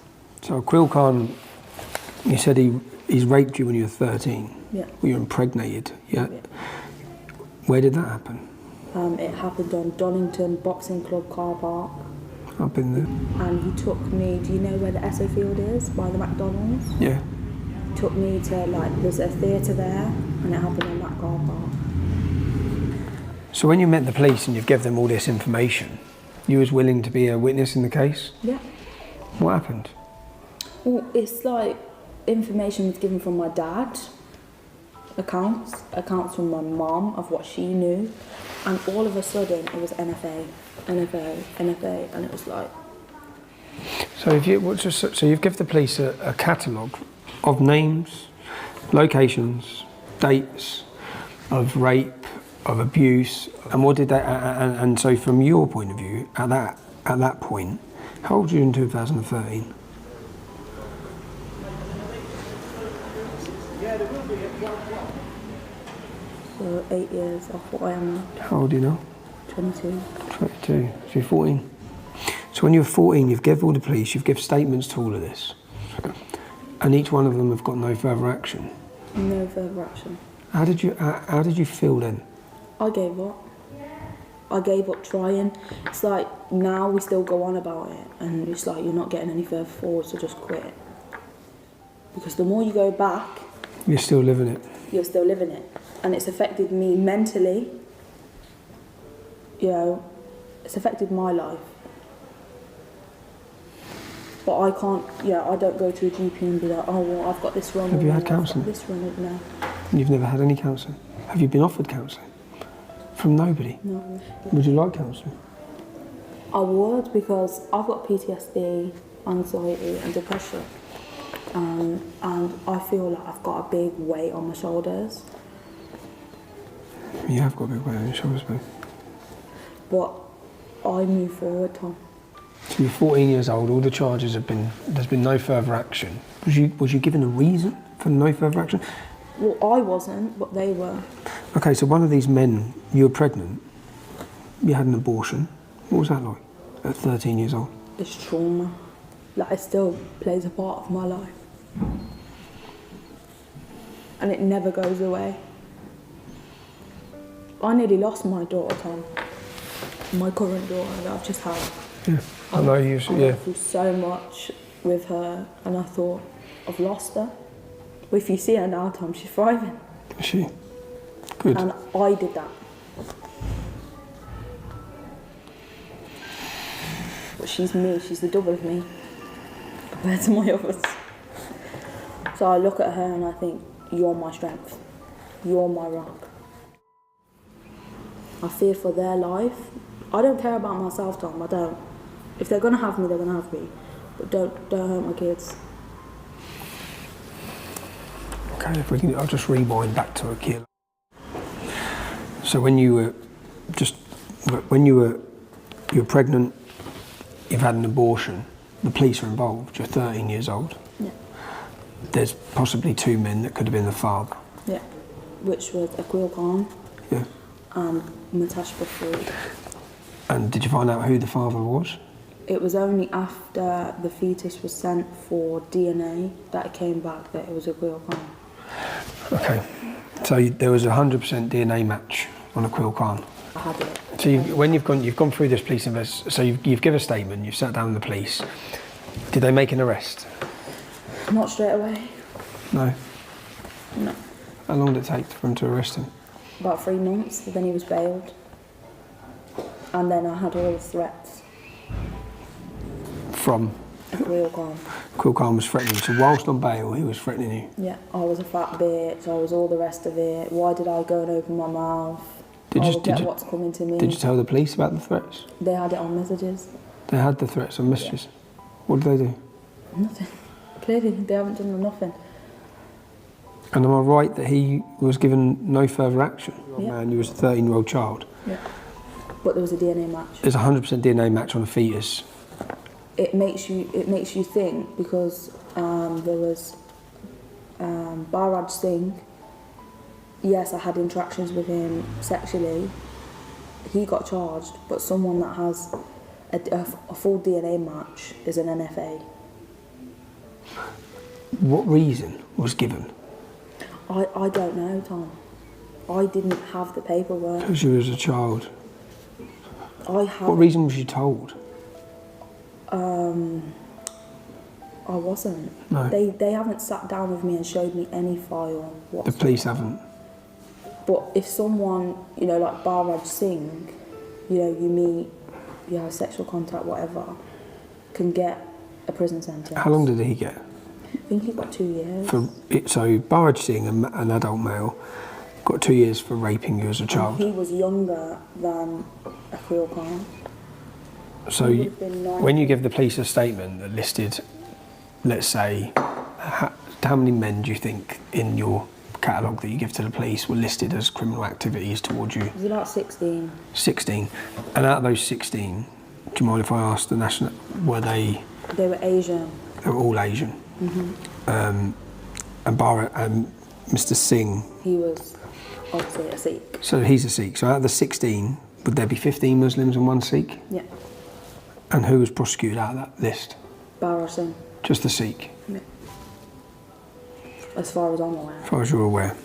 Speaker 3: So Aqil Khan, you said he's raped you when you were 13.
Speaker 2: Yeah.
Speaker 3: Well, you were impregnated, yeah? Where did that happen?
Speaker 2: It happened on Donington Boxing Club car park.
Speaker 3: I've been there.
Speaker 2: And he took me, do you know where the Esso Field is, by the McDonald's?
Speaker 3: Yeah.
Speaker 2: Took me to, like, there's a theatre there, and it happened on that car park.
Speaker 3: So when you met the police and you've given them all this information, You was willing to be a witness in the case?
Speaker 2: Yeah.
Speaker 3: What happened?
Speaker 2: Well, it's like information was given from my dad, accounts from my mum of what she knew, and all of a sudden it was NFA, and it was like.
Speaker 3: So you've given the police a catalogue of names, locations, dates of rape, of abuse, and what did they? And so from your point of view, at that point, how old were you in 2013?
Speaker 2: So 8 years off what I am now.
Speaker 3: How old are you now?
Speaker 2: 22.
Speaker 3: 22. So you're 14. So when you were 14, you've given all the police, you've given statements to all of this, and each one of them have got no further action.
Speaker 2: No further action.
Speaker 3: How did you feel then?
Speaker 2: I gave up. I gave up trying. It's like now we still go on about it, and it's like you're not getting any further forward, so just quit. Because the more you go back,
Speaker 3: you're still living it.
Speaker 2: You're still living it, and it's affected me mentally. You know, it's affected my life. But I can't. Yeah, I don't go to a GP and be like, oh well, I've got this wrong.
Speaker 3: Have you had counselling?
Speaker 2: This wrong. No.
Speaker 3: You've never had any counselling? Have you been offered counselling? From nobody?
Speaker 2: No.
Speaker 3: Would you like counselling?
Speaker 2: I would, because I've got PTSD, anxiety and depression. And I feel like I've got a big weight on my shoulders.
Speaker 3: You have got a big weight on your shoulders, babe.
Speaker 2: But I move forward, Tom.
Speaker 3: So you're 14 years old, all the charges have been, there's been no further action. Was you given a reason for no further action?
Speaker 2: Well, I wasn't, but they were.
Speaker 3: Okay, so one of these men, you were pregnant, you had an abortion. What was that like at 13 years old?
Speaker 2: It's trauma. Like, it still plays a part of my life. And it never goes away. I nearly lost my daughter, Tom. My current daughter that I've just had.
Speaker 3: Yeah, I know you.
Speaker 2: I went through so much with her, and I thought, I've lost her. But if you see her now, Tom, she's thriving.
Speaker 3: Is she? Good.
Speaker 2: And I did that. But she's me, she's the double of me compared to my others. So I look at her and I think, you're my strength. You're my rock. I fear for their life. I don't care about myself, Tom, I don't. If they're gonna have me, they're gonna have me. But don't hurt my kids.
Speaker 3: Okay, if we can, I'll just rewind back to a kid. So when you were pregnant, you've had an abortion, the police are involved, you're 13 years old.
Speaker 2: Yeah.
Speaker 3: There's possibly two men that could have been the father.
Speaker 2: Yeah, which was Aqil Khan.
Speaker 3: Yeah.
Speaker 2: And Matash Baffood.
Speaker 3: And did you find out who the father was?
Speaker 2: It was only after the fetus was sent for DNA that it came back that it was Aqil Khan.
Speaker 3: Okay, so there was a 100% DNA match on Aqil Khan.
Speaker 2: I had it.
Speaker 3: So when you've gone through this police investigation, so you've given a statement, you've sat down with the police. Did they make an arrest?
Speaker 2: Not straight away.
Speaker 3: No.
Speaker 2: No.
Speaker 3: How long did it take for them to arrest him?
Speaker 2: About 3 months, but then he was bailed. And then I had all the threats.
Speaker 3: From?
Speaker 2: Aqil Khan.
Speaker 3: Aqil Khan was threatening you. So whilst on bail, he was threatening you?
Speaker 2: Yeah, I was a fat bitch, I was all the rest of it. Why did I go and open my mouth? What's coming to me.
Speaker 3: Did you tell the police about the threats?
Speaker 2: They had it on messages.
Speaker 3: They had the threats on messages? Yeah. What did they do?
Speaker 2: Nothing. Clearly, they haven't done nothing.
Speaker 3: And am I right that he was given no further action?
Speaker 2: Yeah.
Speaker 3: Man, you was a 13-year-old child.
Speaker 2: Yeah. But there was a DNA match.
Speaker 3: There's a 100% DNA match on a fetus.
Speaker 2: It makes you think, because there was Barraj Singh. Yes, I had interactions with him sexually. He got charged, but someone that has a full DNA match is an NFA.
Speaker 3: What reason was given?
Speaker 2: I don't know, Tom. I didn't have the paperwork.
Speaker 3: Because you was a child.
Speaker 2: What
Speaker 3: reason was you told?
Speaker 2: I wasn't.
Speaker 3: No.
Speaker 2: They haven't sat down with me and showed me any file whatsoever.
Speaker 3: The police haven't?
Speaker 2: But if someone, like Barraj Singh, you meet sexual contact, whatever, can get a prison sentence.
Speaker 3: How long did he get?
Speaker 2: I think he got 2 years.
Speaker 3: So Burrage seeing an adult male got 2 years for raping you as a child.
Speaker 2: And he was younger than Akhil Khan.
Speaker 3: So when you give the police a statement that listed, let's say, how many men do you think in your catalogue that you give to the police were listed as criminal activities towards you?
Speaker 2: It was about 16. 16.
Speaker 3: And out of those 16, do you mind if I ask the national, were they?
Speaker 2: They were Asian.
Speaker 3: They were all Asian.
Speaker 2: Mm-hmm.
Speaker 3: And Mr. Singh.
Speaker 2: He was, obviously, a Sikh.
Speaker 3: So he's a Sikh. So out of the 16, would there be 15 Muslims and 1 Sikh?
Speaker 2: Yeah.
Speaker 3: And who was prosecuted out of that list?
Speaker 2: Bara Singh.
Speaker 3: Just the Sikh?
Speaker 2: Yeah. As far as I'm aware.
Speaker 3: As far as you're aware.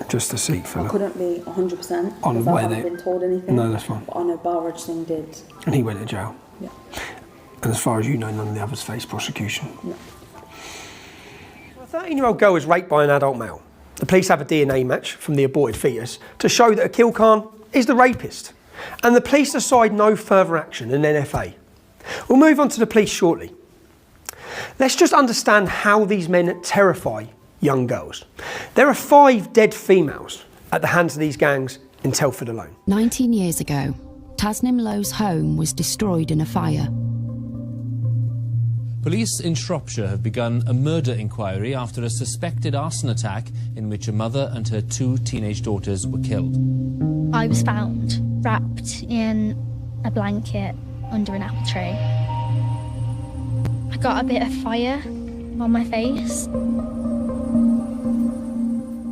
Speaker 3: Just the Sikh fella.
Speaker 2: I couldn't be 100%
Speaker 3: on
Speaker 2: because I haven't been told anything.
Speaker 3: No, that's fine.
Speaker 2: But I know Bara Singh did.
Speaker 3: And he went to jail?
Speaker 2: Yeah.
Speaker 3: And as far as you know, none of the others faced prosecution?
Speaker 2: No.
Speaker 4: A 13-year-old girl was raped by an adult male. The police have a DNA match from the aborted fetus to show that Akhil Khan is the rapist. And the police decide no further action in NFA. We'll move on to the police shortly. Let's just understand how these men terrify young girls. There are 5 dead females at the hands of these gangs in Telford alone.
Speaker 11: 19 years ago, Tasnim Lowe's home was destroyed in a fire.
Speaker 12: Police in Shropshire have begun a murder inquiry after a suspected arson attack in which a mother and her 2 teenage daughters were killed.
Speaker 13: I was found wrapped in a blanket under an apple tree. I got a bit of fire on my face.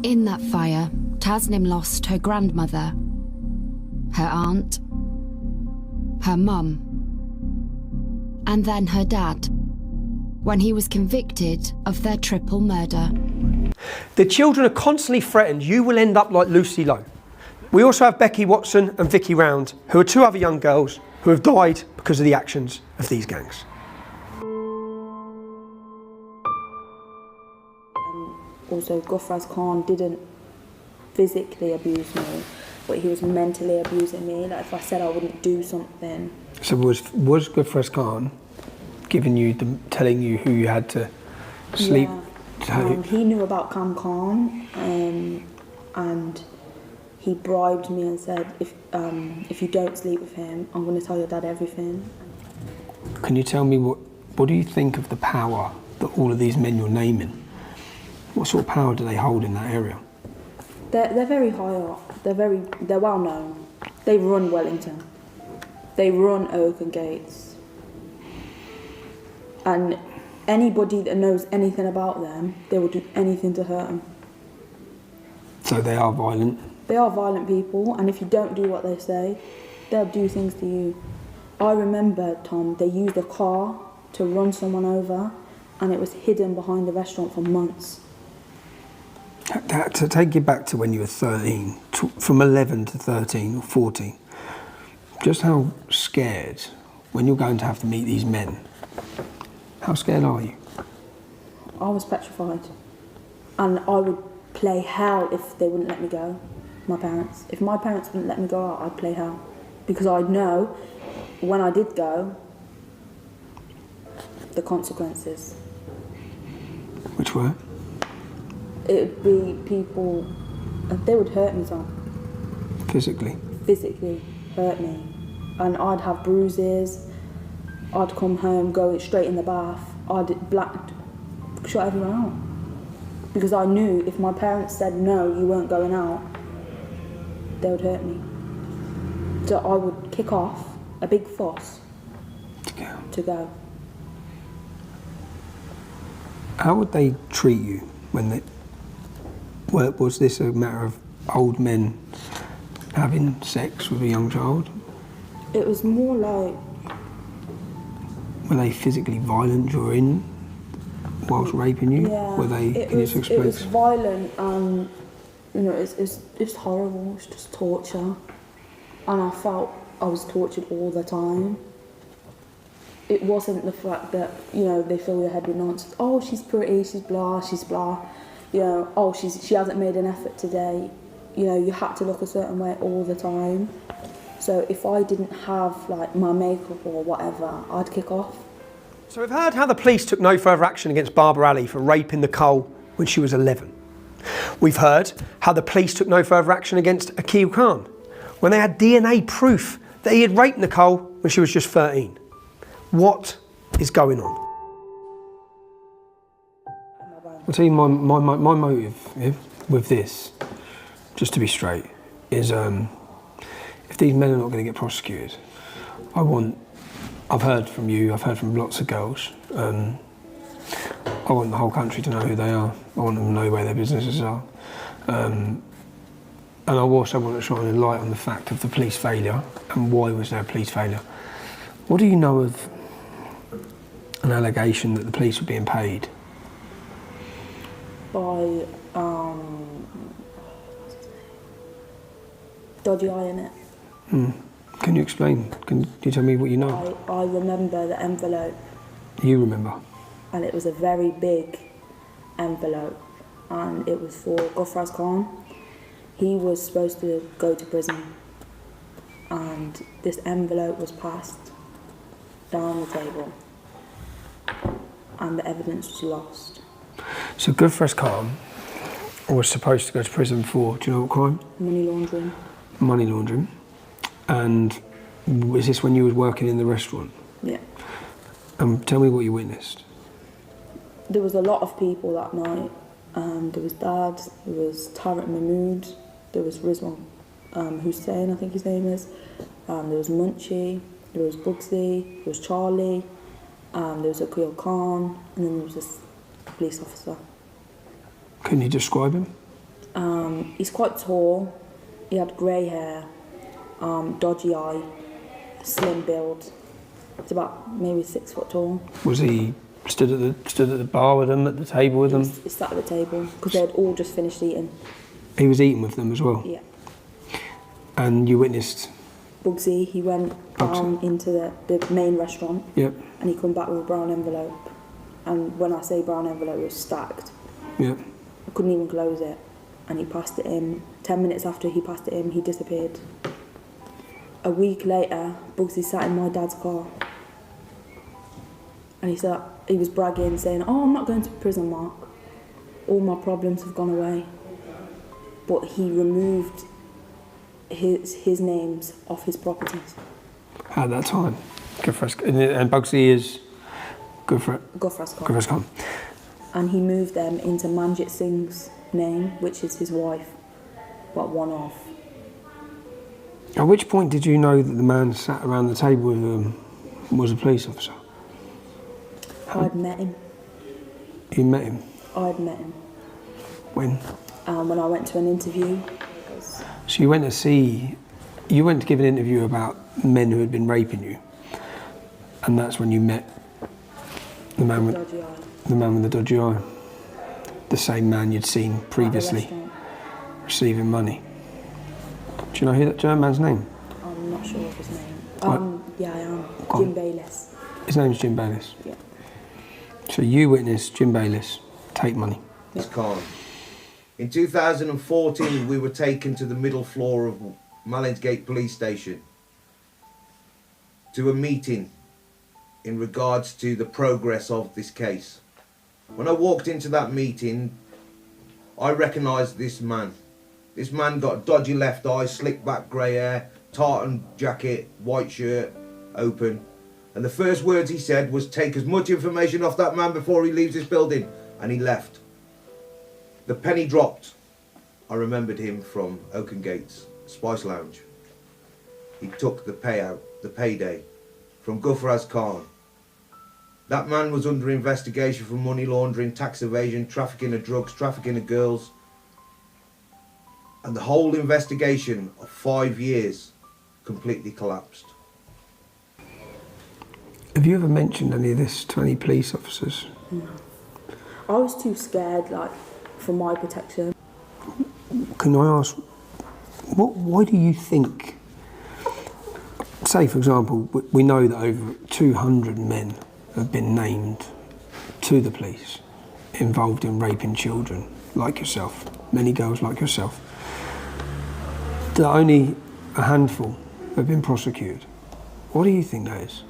Speaker 11: In that fire, Tasnim lost her grandmother, her aunt, her mum, and then her dad, when he was convicted of their triple murder.
Speaker 4: The children are constantly threatened you will end up like Lucy Lowe. We also have Becky Watson and Vicky Round, who are 2 other young girls who have died because of the actions of these gangs.
Speaker 2: Also, Gufraz Khan didn't physically abuse me, but he was mentally abusing me. Like if I said I wouldn't do something.
Speaker 3: So was Gufraz Khan giving you, telling you who you had to sleep?
Speaker 2: Yeah. He knew about Cam Khan, and he bribed me and said, if you don't sleep with him, I'm going to tell your dad everything.
Speaker 3: Can you tell me what do you think of the power that all of these men you're naming? What sort of power do they hold in that area?
Speaker 2: They're very high up. They're well known. They run Wellington. They run Oaken Gates. And anybody that knows anything about them, they will do anything to hurt them.
Speaker 3: So they are violent?
Speaker 2: They are violent people, and if you don't do what they say, they'll do things to you. I remember, Tom, they used a car to run someone over, and it was hidden behind the restaurant for months.
Speaker 3: To take you back to when you were 13, from 11 to 13 or 14, just how scared, when you're going to have to meet these men, how scared are you?
Speaker 2: I was petrified. And I would play hell if they wouldn't let me go, my parents. If my parents wouldn't let me go out, I'd play hell. Because I'd know, when I did go, the consequences.
Speaker 3: Which were?
Speaker 2: It would be people, they would hurt me, Tom.
Speaker 3: Physically?
Speaker 2: Physically hurt me. And I'd have bruises. I'd come home, go straight in the bath. I'd shut everyone out. Because I knew if my parents said, no, you weren't going out, they would hurt me. So I would kick off a big fuss to go.
Speaker 3: How would they treat you when they... Well, was this a matter of old men having sex with a young child?
Speaker 2: It was more like...
Speaker 3: Were they physically violent during, whilst raping you?
Speaker 2: Yeah.
Speaker 3: Were they?
Speaker 2: It was violent, and you know, it's horrible. It's just torture, and I felt I was tortured all the time. It wasn't the fact that, you know, they fill your head with nonsense. Oh, she's pretty, she's blah, you know, oh, she hasn't made an effort today. You know, you had to look a certain way all the time. So if I didn't have like my makeup or whatever, I'd kick off.
Speaker 4: So we've heard how the police took no further action against Barbara Ali for raping Nicole when she was 11. We've heard how the police took no further action against Akil Khan when they had DNA proof that he had raped Nicole when she was just 13. What is going on? I'll tell you my motive with this, just to be straight, is if these men are not going to get prosecuted, I've heard from you, I've heard from lots of girls, I want the whole country to know who they are. I want them to know where their businesses are. And I also want to shine a light on the fact of the police failure and why was there a police failure. What do you know of an allegation that the police were being paid?
Speaker 2: By dodgy eye in it.
Speaker 4: Can you explain? Can you tell me what you know?
Speaker 2: I remember the envelope.
Speaker 4: You remember?
Speaker 2: And it was a very big envelope, and it was for Gofraz Khan. He was supposed to go to prison, and this envelope was passed down the table, and the evidence was lost.
Speaker 4: So Gofraz Khan was supposed to go to prison for, do you know what crime?
Speaker 2: Money laundering.
Speaker 4: Money laundering. And was this when you were working in the restaurant?
Speaker 2: Yeah.
Speaker 4: Tell me what you witnessed.
Speaker 2: There was a lot of people that night. There was Dad, there was Tariq Mahmood, there was Rizwan Hussein, I think his name is. There was Munchie, there was Bugsy, there was Charlie, there was Akil Khan, and then there was this police officer.
Speaker 4: Can you describe him?
Speaker 2: He's quite tall, he had grey hair, dodgy eye, slim build. It's about maybe 6 foot tall.
Speaker 4: Was he stood at the bar with them, at the table with them?
Speaker 2: He sat at the table because they had all just finished eating.
Speaker 4: He was eating with them as well?
Speaker 2: Yeah.
Speaker 4: And you witnessed?
Speaker 2: Bugsy, he went down into the main restaurant.
Speaker 4: Yep.
Speaker 2: And he come back with a brown envelope. And when I say brown envelope, it was stacked.
Speaker 4: Yep.
Speaker 2: I couldn't even close it. And he passed it in. 10 minutes after he passed it in, he disappeared. A week later, Bugsy sat in my dad's car. And he was bragging, saying, "Oh, I'm not going to prison, Mark. All my problems have gone away." But he removed his names off his properties.
Speaker 4: At that time? And Bugsy is
Speaker 2: Gofraz Khan. And he moved them into Manjit Singh's name, which is his wife, but one off.
Speaker 4: At which point did you know that the man sat around the table with them was a police officer?
Speaker 2: I'd met him.
Speaker 4: You met him?
Speaker 2: I'd met him.
Speaker 4: When?
Speaker 2: When I went to an interview.
Speaker 4: So you went to give an interview about men who had been raping you, and that's when you met the man with the dodgy eye, the same man you'd seen previously receiving money. Do you know that man's name?
Speaker 2: I'm not sure of his name. Yeah, I am. Jim Bayliss.
Speaker 4: His name's Jim Bayliss?
Speaker 2: Yeah.
Speaker 4: So you witnessed Jim Bayliss take money?
Speaker 8: It's Khan. In 2014, we were taken to the middle floor of Mallinsgate Police Station to a meeting in regards to the progress of this case. When I walked into that meeting, I recognised this man. This man got a dodgy left eye, slick back grey hair, tartan jacket, white shirt, open. And the first words he said was, "Take as much information off that man before he leaves this building." And he left. The penny dropped. I remembered him from Oakengate's Spice Lounge. He took the payout, the payday, from Gofraz Khan. That man was under investigation for money laundering, tax evasion, trafficking of drugs, trafficking of girls. And the whole investigation of 5 years completely collapsed.
Speaker 4: Have you ever mentioned any of this to any police officers?
Speaker 2: No. I was too scared, for my protection.
Speaker 4: Can I ask, why do you think, say for example, we know that over 200 men have been named to the police involved in raping children like yourself, many girls like yourself, that only a handful
Speaker 3: have been prosecuted. What do you think that is?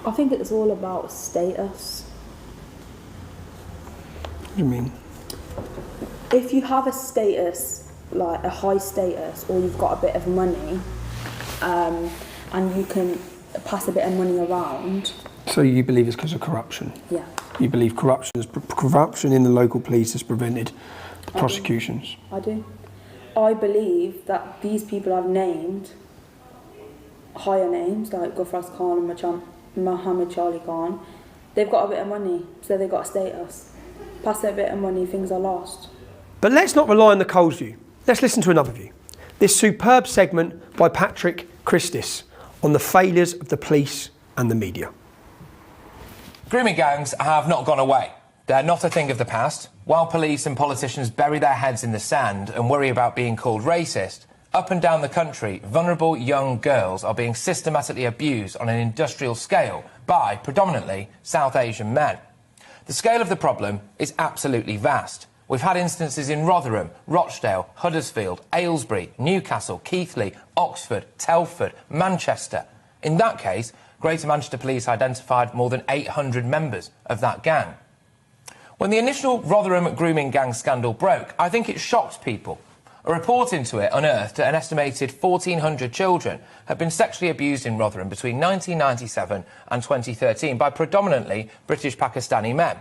Speaker 2: I think it's all about status.
Speaker 3: What do you mean?
Speaker 2: If you have a status, like a high status, or you've got a bit of money, and you can pass a bit of money around.
Speaker 3: So you believe it's because of corruption?
Speaker 2: Yeah.
Speaker 3: You believe corruption in the local police has prevented the prosecutions?
Speaker 2: I do. I believe that these people I've named, higher names like Gufras Khan and Mohammed Charlie Khan, they've got a bit of money, so they've got a status. Pass a bit of money, things are lost.
Speaker 4: But let's not rely on Nicole's view. Let's listen to another view. This superb segment by Patrick Christis on the failures of the police and the media.
Speaker 14: Grooming gangs have not gone away. They're not a thing of the past. While police and politicians bury their heads in the sand and worry about being called racist, up and down the country, vulnerable young girls are being systematically abused on an industrial scale by, predominantly, South Asian men. The scale of the problem is absolutely vast. We've had instances in Rotherham, Rochdale, Huddersfield, Aylesbury, Newcastle, Keighley, Oxford, Telford, Manchester. In that case, Greater Manchester Police identified more than 800 members of that gang. When the initial Rotherham grooming gang scandal broke, I think it shocked people. A report into it unearthed that an estimated 1,400 children had been sexually abused in Rotherham between 1997 and 2013 by predominantly British Pakistani men.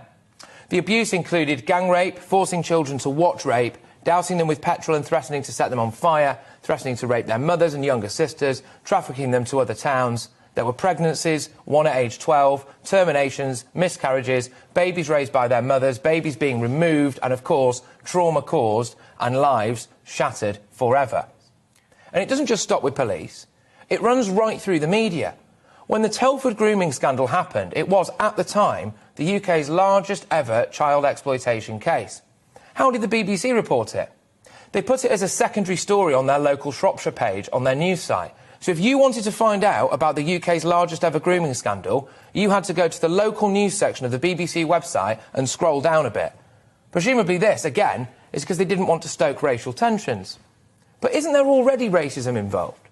Speaker 14: The abuse included gang rape, forcing children to watch rape, dousing them with petrol and threatening to set them on fire, threatening to rape their mothers and younger sisters, trafficking them to other towns. There were pregnancies, one at age 12, terminations, miscarriages, babies raised by their mothers, babies being removed, and of course, trauma caused and lives shattered forever. And it doesn't just stop with police. It runs right through the media. When the Telford grooming scandal happened, it was, at the time, the UK's largest ever child exploitation case. How did the BBC report it? They put it as a secondary story on their local Shropshire page on their news site. So if you wanted to find out about the UK's largest ever grooming scandal, you had to go to the local news section of the BBC website and scroll down a bit. Presumably this, again, is because they didn't want to stoke racial tensions. But isn't there already racism involved?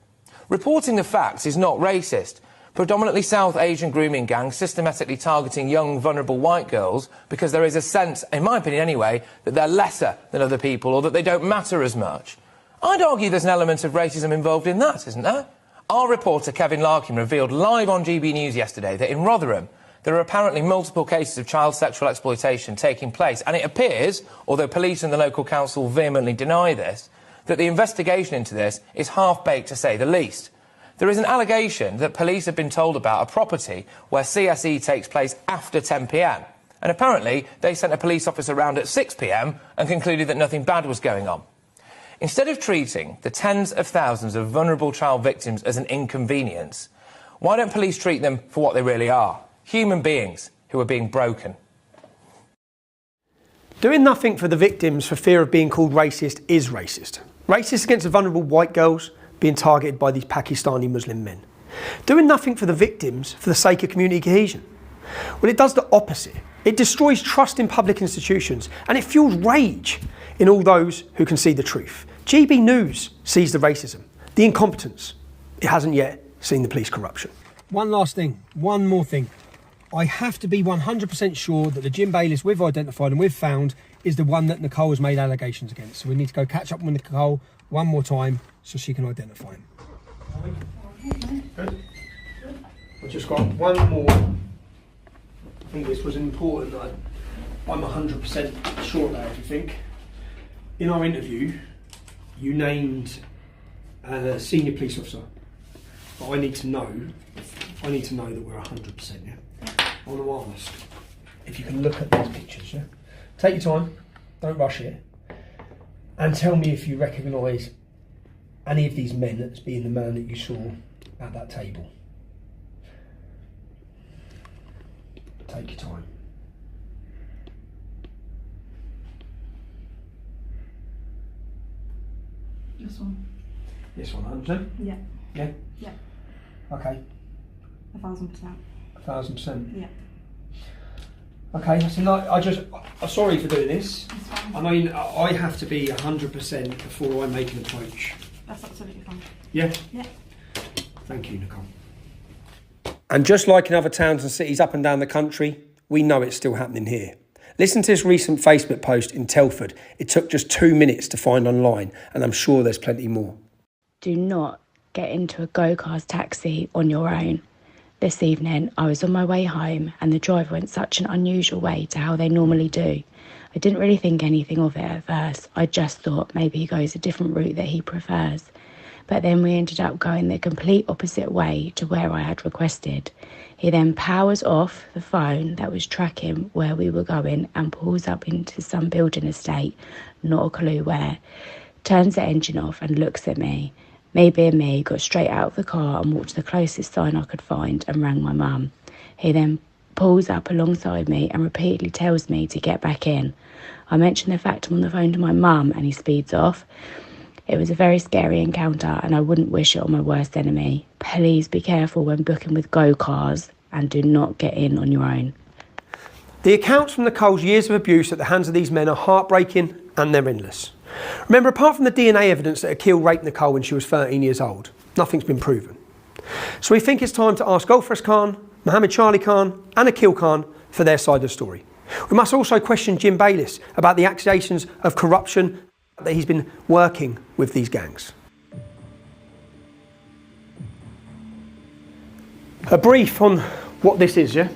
Speaker 14: Reporting the facts is not racist. Predominantly South Asian grooming gangs systematically targeting young, vulnerable white girls because there is a sense, in my opinion anyway, that they're lesser than other people or that they don't matter as much. I'd argue there's an element of racism involved in that, isn't there? Our reporter Kevin Larkin revealed live on GB News yesterday that in Rotherham there are apparently multiple cases of child sexual exploitation taking place, and it appears, although police and the local council vehemently deny this, that the investigation into this is half-baked to say the least. There is an allegation that police have been told about a property where CSE takes place after 10 p.m, and apparently they sent a police officer round at 6 p.m. and concluded that nothing bad was going on. Instead of treating the tens of thousands of vulnerable child victims as an inconvenience, why don't police treat them for what they really are? Human beings who are being broken.
Speaker 4: Doing nothing for the victims for fear of being called racist is racist. Racist against the vulnerable white girls being targeted by these Pakistani Muslim men. Doing nothing for the victims for the sake of community cohesion. Well, it does the opposite. It destroys trust in public institutions and it fuels rage in all those who can see the truth. GB News sees the racism, the incompetence. It hasn't yet seen the police corruption. One last thing, one more thing. I have to be 100% sure that the Jim Bayliss we've identified and we've found is the one that Nicole has made allegations against. So we need to go catch up with Nicole one more time so she can identify him. Good. I've just got one more. I think this was important. I'm 100% sure about everything. In our interview, you named a senior police officer, but I need to know that we're 100%. Yeah. I want to ask if you can look at these pictures. Yeah. Take your time. Don't rush it. And tell me if you recognise any of these men as being the man that you saw at that table. Take your time.
Speaker 2: This one.
Speaker 3: This one, 100%?
Speaker 2: Yeah.
Speaker 3: Yeah?
Speaker 2: Yeah.
Speaker 3: Okay.
Speaker 2: 1,000%.
Speaker 3: 1,000%?
Speaker 2: Yeah.
Speaker 3: Okay, I'm sorry for doing this. I mean, I have to be 100% before I make an approach.
Speaker 2: That's absolutely fine.
Speaker 3: Yeah?
Speaker 2: Yeah.
Speaker 3: Thank you, Nicole.
Speaker 4: And just like in other towns and cities up and down the country, we know it's still happening here. Listen to this recent Facebook post in Telford. It took just 2 minutes to find online, and I'm sure there's plenty more.
Speaker 15: Do not get into a go-kart taxi on your own. This evening, I was on my way home and the driver went such an unusual way to how they normally do. I didn't really think anything of it at first. I just thought maybe he goes a different route that he prefers. But then we ended up going the complete opposite way to where I had requested. He then powers off the phone that was tracking where we were going and pulls up into some building estate, not a clue where, turns the engine off and looks at me. Me being me, got straight out of the car and walked to the closest sign I could find and rang my mum. He then pulls up alongside me and repeatedly tells me to get back in. I mentioned the fact I'm on the phone to my mum and he speeds off. It was a very scary encounter and I wouldn't wish it on my worst enemy. Please be careful when booking with go-cars and do not get in on your own.
Speaker 4: The accounts from Nicole's years of abuse at the hands of these men are heartbreaking and they're endless. Remember, apart from the DNA evidence that Akil raped Nicole when she was 13 years old, nothing's been proven. So we think it's time to ask Gulfrest Khan, Mohammed Charlie Khan and Akil Khan for their side of the story. We must also question Jim Bayliss about the accusations of corruption that he's been working with these gangs. A brief on what this is, yeah?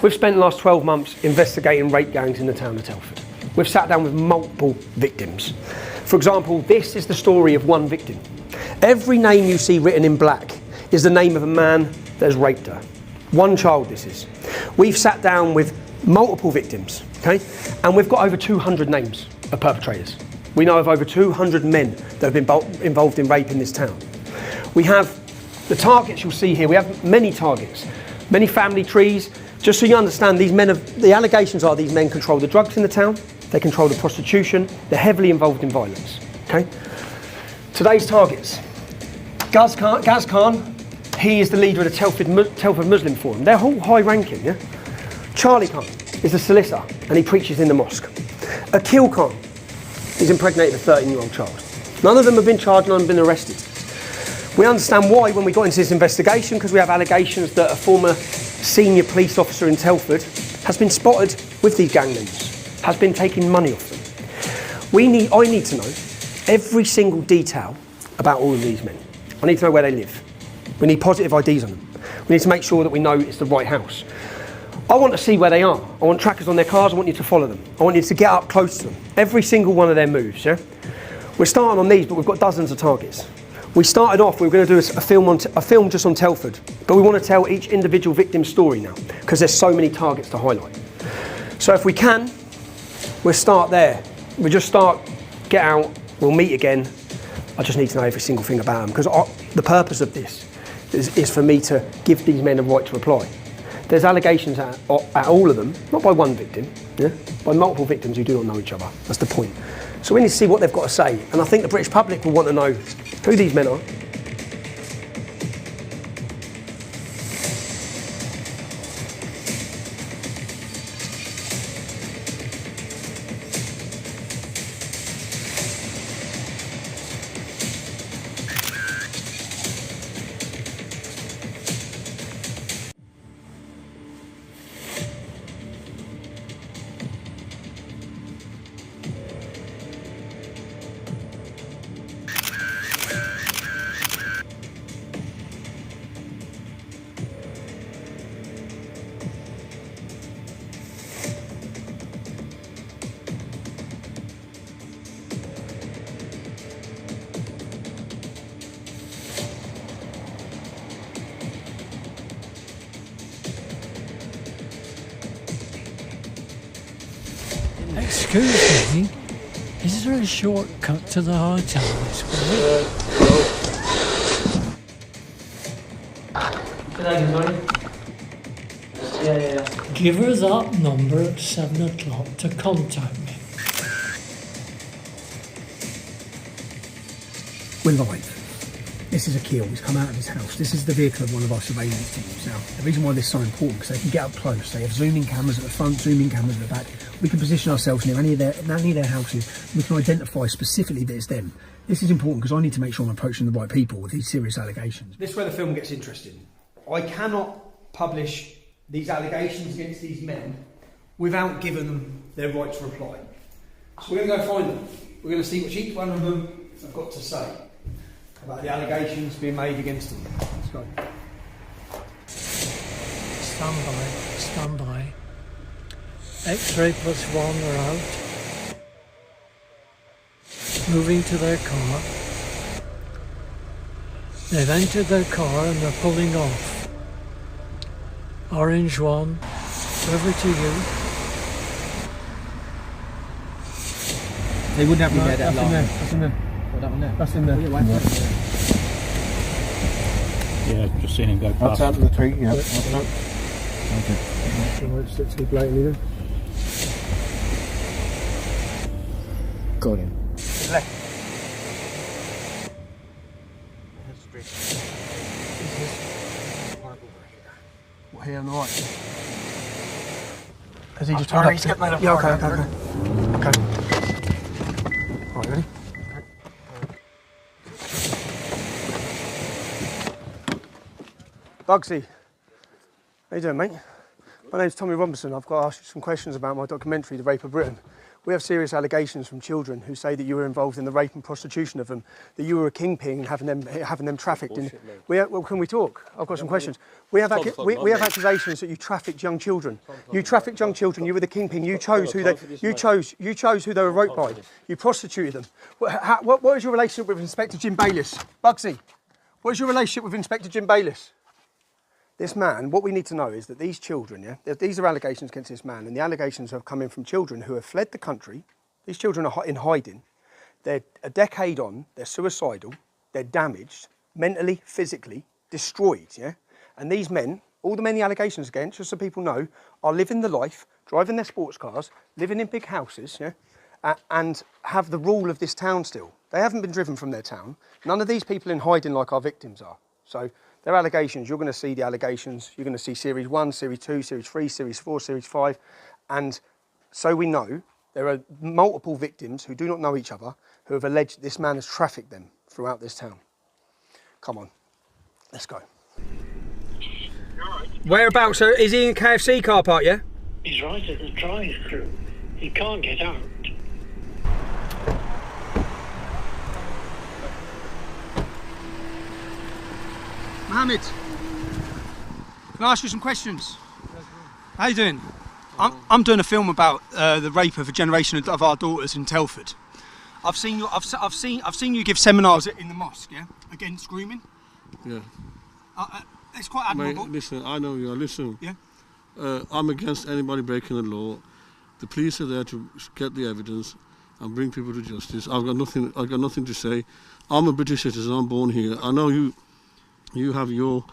Speaker 4: We've spent the last 12 months investigating rape gangs in the town of Telford. We've sat down with multiple victims. For example, this is the story of one victim. Every name you see written in black is the name of a man that has raped her. One child this is. We've sat down with multiple victims, okay? And we've got over 200 names of perpetrators. We know of over 200 men that have been involved in rape in this town. We have the targets you'll see here. We have many targets, many family trees. Just so you understand, the allegations are these men control the drugs in the town, they control the prostitution, they're heavily involved in violence, okay? Today's targets. Gaz Khan, he is the leader of the Telford Muslim Forum. They're all high ranking, yeah? Charlie Khan is a solicitor and he preaches in the mosque. Akil Khan, he's impregnated a 13-year-old child. None of them have been charged, none have been arrested. We understand why when we got into this investigation, because we have allegations that a former senior police officer in Telford has been spotted with these gang members, has been taking money off them. I need to know every single detail about all of these men. I need to know where they live. We need positive IDs on them. We need to make sure that we know it's the right house. I want to see where they are. I want trackers on their cars. I want you to follow them. I want you to get up close to them. Every single one of their moves, yeah? We're starting on these, but we've got dozens of targets. We started off, we were going to do a film just on Telford, but we want to tell each individual victim's story now, because there's so many targets to highlight. So if we can, we'll start there. We'll just start, get out, we'll meet again. I just need to know every single thing about them, because the purpose of this is for me to give these men a right to reply. There's allegations at all of them, not by one victim, yeah? By multiple victims who do not know each other. That's the point. So we need to see what they've got to say, and I think the British public will want to know who these men are.
Speaker 16: Excuse me, is there a shortcut to the hotel this way? Give her that number at 7 o'clock to contact me.
Speaker 3: We're live. This is Akil, he's come out of his house. This is the vehicle of one of our surveillance teams. Now, the reason why this is so important, because they can get up close. They have zooming cameras at the front, zooming cameras at the back. We can position ourselves near any of their houses. We can identify specifically that it's them. This is important because I need to make sure I'm approaching the right people with these serious allegations. This is where the film gets interesting. I cannot publish these allegations against these men without giving them their right to reply. So we're going to go find them. We're going to see what each one of them have got to say about the allegations being made against them. Let's go.
Speaker 16: Stand by. X-ray +1 are out. Moving to their car. They've entered their car and they're pulling off. Orange 1, over to you.
Speaker 17: They wouldn't have been there that long.
Speaker 3: That's in there.
Speaker 17: Oh, that one there?
Speaker 3: That's in there.
Speaker 17: Yeah, just seen him go past.
Speaker 3: That's out of the tree, yeah.
Speaker 17: Okay.
Speaker 3: I won't sit too blatantly then.
Speaker 17: Got him.
Speaker 3: Left. What, here on the right? Has he just turned up?
Speaker 17: He's getting out of
Speaker 3: yeah,
Speaker 17: the
Speaker 3: okay. Right, ready? Bugsy, how you doing, mate? My name's Tommy Robinson. I've got to ask you some questions about my documentary, The Rape of Britain. We have serious allegations from children who say that you were involved in the rape and prostitution of them, that you were a kingpin and having them trafficked. Well, can we talk? I've got some questions. We have accusations that you trafficked young children. You trafficked young children. You were the kingpin. You chose who they were raped by. You prostituted them. What is your relationship with Inspector Jim Bayliss? Bugsy, what is your relationship with Inspector Jim Bayliss? This man, what we need to know is that these children, these are allegations against this man, and the allegations have come in from children who have fled the country. These children are in hiding. They're a decade on, they're suicidal, they're damaged, mentally, physically, destroyed, And these men, all the men the allegations against, just so people know, are living the life, driving their sports cars, living in big houses, and have the rule of this town still. They haven't been driven from their town. None of these people in hiding like our victims are. So, their allegations, you're going to see the allegations, you're going to see Series 1, Series 2, Series 3, Series 4, Series 5, and so we know there are multiple victims who do not know each other who have alleged this man has trafficked them throughout this town. Come on, let's go.
Speaker 4: Whereabouts, sir? Is he in KFC car park, yeah?
Speaker 18: He's right at the drive-through. He can't get out.
Speaker 3: Mohammed, can I ask you some questions? How you doing? I'm doing a film about the rape of a generation of our daughters in Telford. I've seen you give seminars in the mosque, against grooming.
Speaker 19: Yeah.
Speaker 3: It's quite admirable.
Speaker 19: Mate, listen, I know you are. Listen.
Speaker 3: Yeah.
Speaker 19: I'm against anybody breaking the law. The police are there to get the evidence and bring people to justice. I've got nothing to say. I'm a British citizen. I'm born here. I know you have your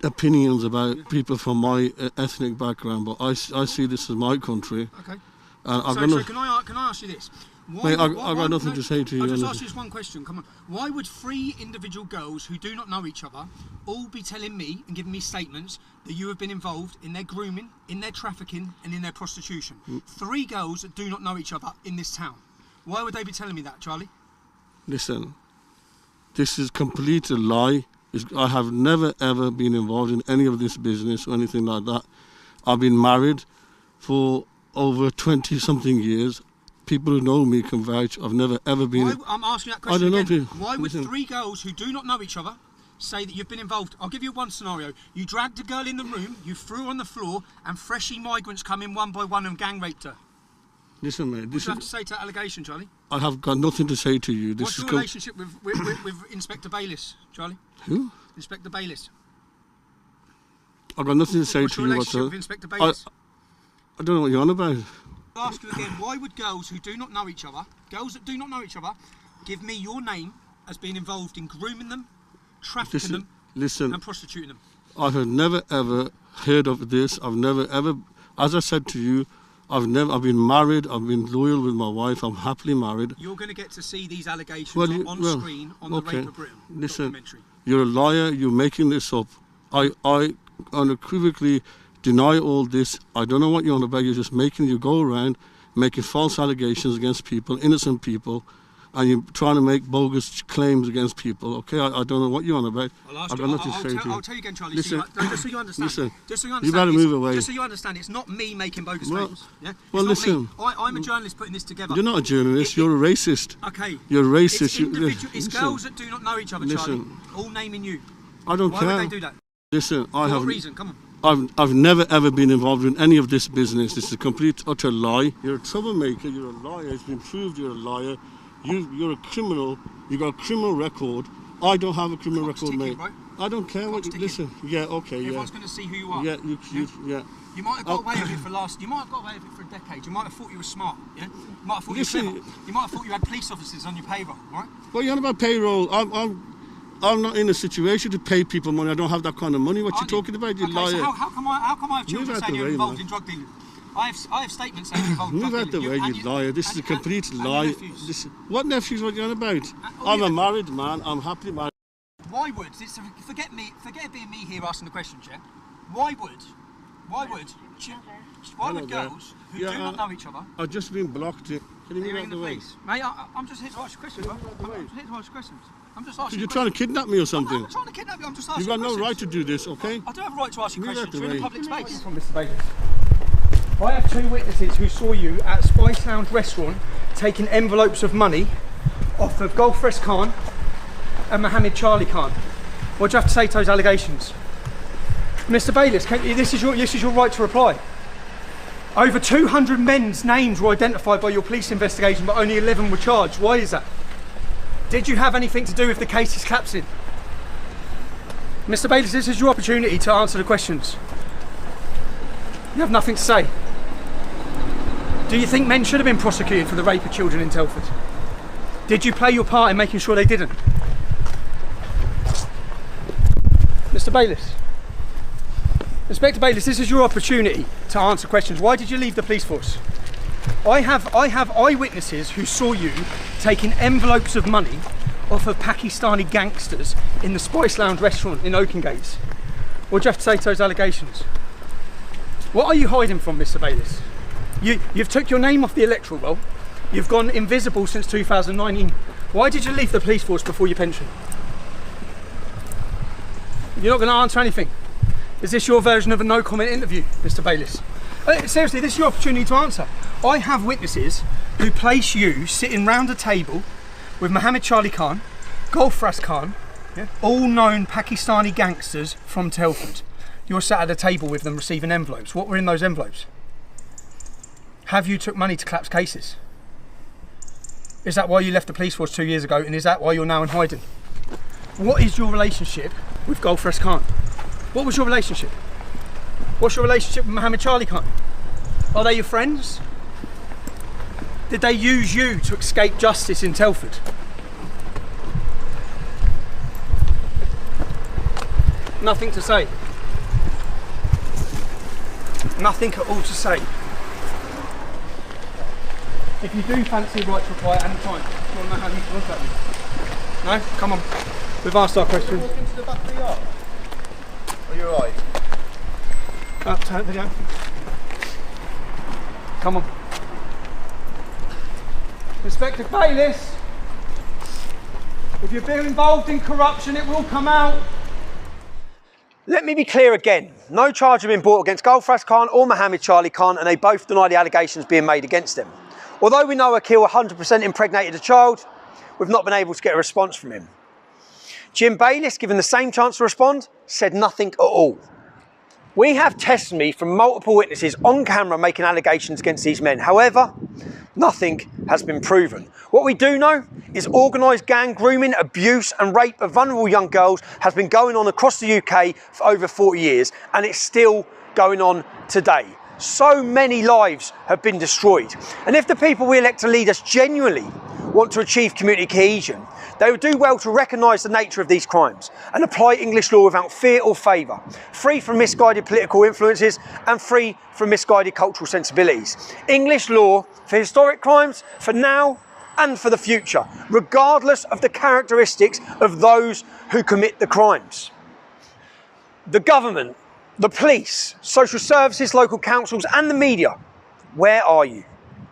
Speaker 19: opinions about people from my ethnic background, but I see this as my country.
Speaker 3: Okay.
Speaker 19: And
Speaker 3: can I ask you this?
Speaker 19: Mate, I've got nothing to say to you.
Speaker 3: I'll just ask you this one question. Come on. Why would 3 individual girls who do not know each other all be telling me and giving me statements that you have been involved in their grooming, in their trafficking, and in their prostitution? 3 girls that do not know each other in this town. Why would they be telling me that, Charlie?
Speaker 19: Listen. This is complete a lie. I have never ever been involved in any of this business or anything like that. I've been married for over 20-something years. People who know me can vouch. I've never ever been.
Speaker 3: I'm asking that question
Speaker 19: I don't
Speaker 3: again.
Speaker 19: know.
Speaker 3: Why would 3 girls who do not know each other say that you've been involved? I'll give you one scenario. You dragged a girl in the room, you threw her on the floor, and freshly migrants come in one by one and gang raped her.
Speaker 19: Listen, mate.
Speaker 3: What do you have to say to that allegation, Charlie?
Speaker 19: I have got nothing to say to you.
Speaker 3: What's your relationship with Inspector Bayliss, Charlie?
Speaker 19: Who?
Speaker 3: Inspector Bayliss.
Speaker 19: I've got nothing to say
Speaker 3: What's
Speaker 19: to
Speaker 3: your
Speaker 19: you.
Speaker 3: relationship with Inspector Bayliss?
Speaker 19: I don't know what you're on about.
Speaker 3: I'll ask you again, why would girls who do not know each other, give me your name as being involved in grooming them, trafficking them, and prostituting them?
Speaker 19: I have never ever heard of this. I've never ever, as I said to you, I've been married, I've been loyal with my wife, I'm happily married.
Speaker 3: You're going to get to see these allegations on screen on the Rape of Britain documentary.
Speaker 19: You're a liar, you're making this up. I unequivocally deny all this. I don't know what you're on about. You go around making false allegations against people, innocent people, and you're trying to make bogus claims against people, okay? I don't know what you're on about. I've got nothing to say to you.
Speaker 4: I'll tell you again, Charlie.
Speaker 19: Listen,
Speaker 4: just so you understand.
Speaker 19: listen,
Speaker 4: Just so you understand.
Speaker 19: you better move away.
Speaker 4: Just so you understand, it's not me making bogus claims. Yeah?
Speaker 19: Well,
Speaker 4: it's
Speaker 19: listen.
Speaker 4: not me. I'm a journalist putting this together.
Speaker 19: You're not a journalist. You're a racist.
Speaker 4: Okay.
Speaker 19: You're a racist.
Speaker 4: It's girls that do not know each other, Charlie. All naming you.
Speaker 19: I don't care.
Speaker 4: Why would they do that?
Speaker 19: Listen,
Speaker 4: For what reason? Come on.
Speaker 19: I've never ever been involved in any of this business. This is a complete utter lie. You're a troublemaker. You're a liar. It's been proved you're a liar. You're a criminal. You got a criminal record. I don't have a criminal record, mate.
Speaker 4: Right?
Speaker 19: I don't care what you listen. Yeah, okay,
Speaker 4: Everyone's going to see who you are.
Speaker 19: Yeah, yeah.
Speaker 4: You might have got away with it You might have got away with it for a decade. You might have thought you were smart. Yeah. You might have thought you were clever. You might have thought you had police officers on your payroll, right?
Speaker 19: Well, you're on about payroll. I'm not in a situation to pay people money. I don't have that kind of money. What you talking about? You liar.
Speaker 4: So how come I have children saying you're involved in drug dealing? I have statements saying you're involved in drug dealing.
Speaker 19: Move out the way, you liar. This is a complete lie. What nephews? What are you on about? I'm a married man. I'm happily married.
Speaker 4: Why would forget it being me here asking the questions, yeah? Why would girls who do not know each other?
Speaker 19: I've just been blocked. Can you move out the way?
Speaker 4: Mate, I'm just here to ask you questions. I'm just here to ask questions. I'm just asking.
Speaker 19: You're trying to kidnap me or something?
Speaker 4: I'm not trying to kidnap you. I'm just asking.
Speaker 19: You've got no right to do this, okay?
Speaker 4: I do have a right to ask you questions. You're in a public space.
Speaker 3: From Mr. Bailiff. I have two witnesses who saw you at Spice Lounge restaurant taking envelopes of money off of Gulfrest Khan and Mohammed Charlie Khan. What do you have to say to those allegations? Mr. Bailiff, this is your right to reply. Over 200 men's names were identified by your police investigation, but only 11 were charged. Why is that? Did you have anything to do with the case is collapsing? Mr. Bailiff, this is your opportunity to answer the questions. You have nothing to say. Do you think men should have been prosecuted for the rape of children in Telford? Did you play your part in making sure they didn't? Mr. Bailiff. Inspector Bailiff, this is your opportunity to answer questions. Why did you leave the police force? I have eyewitnesses who saw you taking envelopes of money off of Pakistani gangsters in the Spice Lounge restaurant in Oakengates. What do you have to say to those allegations? What are you hiding from, Mr. Bailiff? You've took your name off the electoral roll. You've gone invisible since 2019. Why did you leave the police force before your pension? You're not going to answer anything. Is this your version of a no comment interview, Mr. Bailiff? Seriously, this is your opportunity to answer. I have witnesses who place you sitting round a table with Mohammed Charlie Khan, Gulfrest Khan, all known Pakistani gangsters from Telford. You're sat at a table with them receiving envelopes. What were in those envelopes? Have you took money to collapse cases? Is that why you left the police force 2 years ago, and is that why you're now in hiding? What is your relationship with Gulfrest Khan? What was your relationship? What's your relationship with Mohammed Charlie Khan? Are they your friends? Did they use you to escape justice in Telford? Nothing to say. Nothing at all to say. If you do fancy a right to reply at any time, you want to know how you can look at me? No? Come on. We've asked our questions.
Speaker 8: Walk into the back of the yard. Are you alright?
Speaker 3: Turn the video. Come on. Inspector Bailiff, if you've been involved in corruption, it will come out.
Speaker 4: Let me be clear again. No charge has been brought against Gulfrest Khan or Mohammed Charlie Khan, and they both deny the allegations being made against them. Although we know Akil 100% impregnated a child, we've not been able to get a response from him. Jim Bailiff, given the same chance to respond, said nothing at all. We have testimony from multiple witnesses on camera making allegations against these men. However, nothing has been proven. What we do know is organised gang grooming, abuse and rape of vulnerable young girls has been going on across the UK for over 40 years, and it's still going on today. So many lives have been destroyed. And if the people we elect to lead us genuinely want to achieve community cohesion, they would do well to recognise the nature of these crimes and apply English law without fear or favour, free from misguided political influences and free from misguided cultural sensibilities. English law for historic crimes, for now and for the future, regardless of the characteristics of those who commit the crimes. The government, the police, social services, local councils and the media, where are you?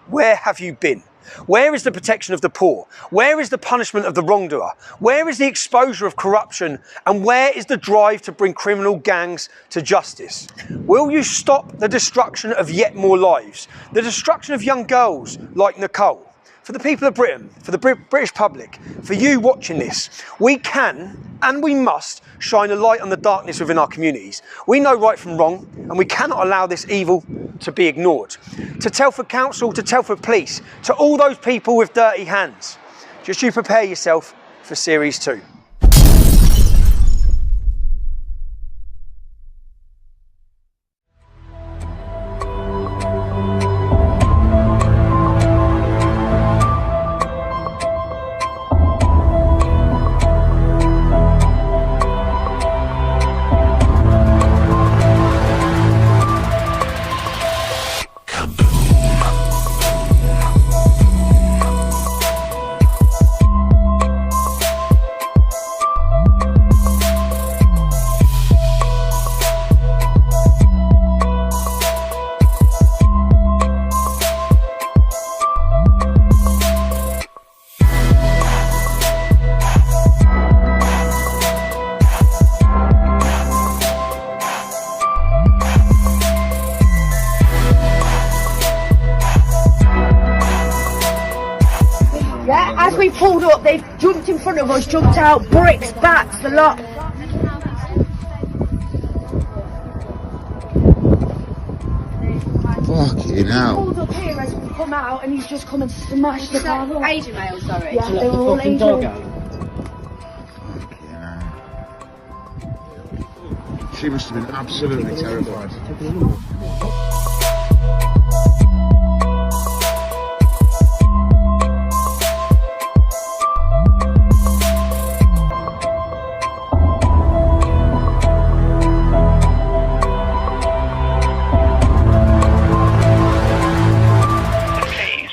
Speaker 4: Where have you been? Where is the protection of the poor? Where is the punishment of the wrongdoer? Where is the exposure of corruption? And where is the drive to bring criminal gangs to justice? Will you stop the destruction of yet more lives? The destruction of young girls like Nicole? For the people of Britain, for the British public, for you watching this, we can and we must shine a light on the darkness within our communities. We know right from wrong, and we cannot allow this evil to be ignored. To Telford Council, to Telford Police, to all those people with dirty hands, just you prepare yourself for Series 2.
Speaker 20: As we pulled up, they've jumped in front of us, jumped out, bricks, bats, the lot.
Speaker 21: Fucking hell.
Speaker 20: He pulled up here as we come out and he's just come and smashed the car up.
Speaker 22: Asian male, sorry.
Speaker 20: Yeah, they were all Asian.
Speaker 21: She must have been absolutely terrified.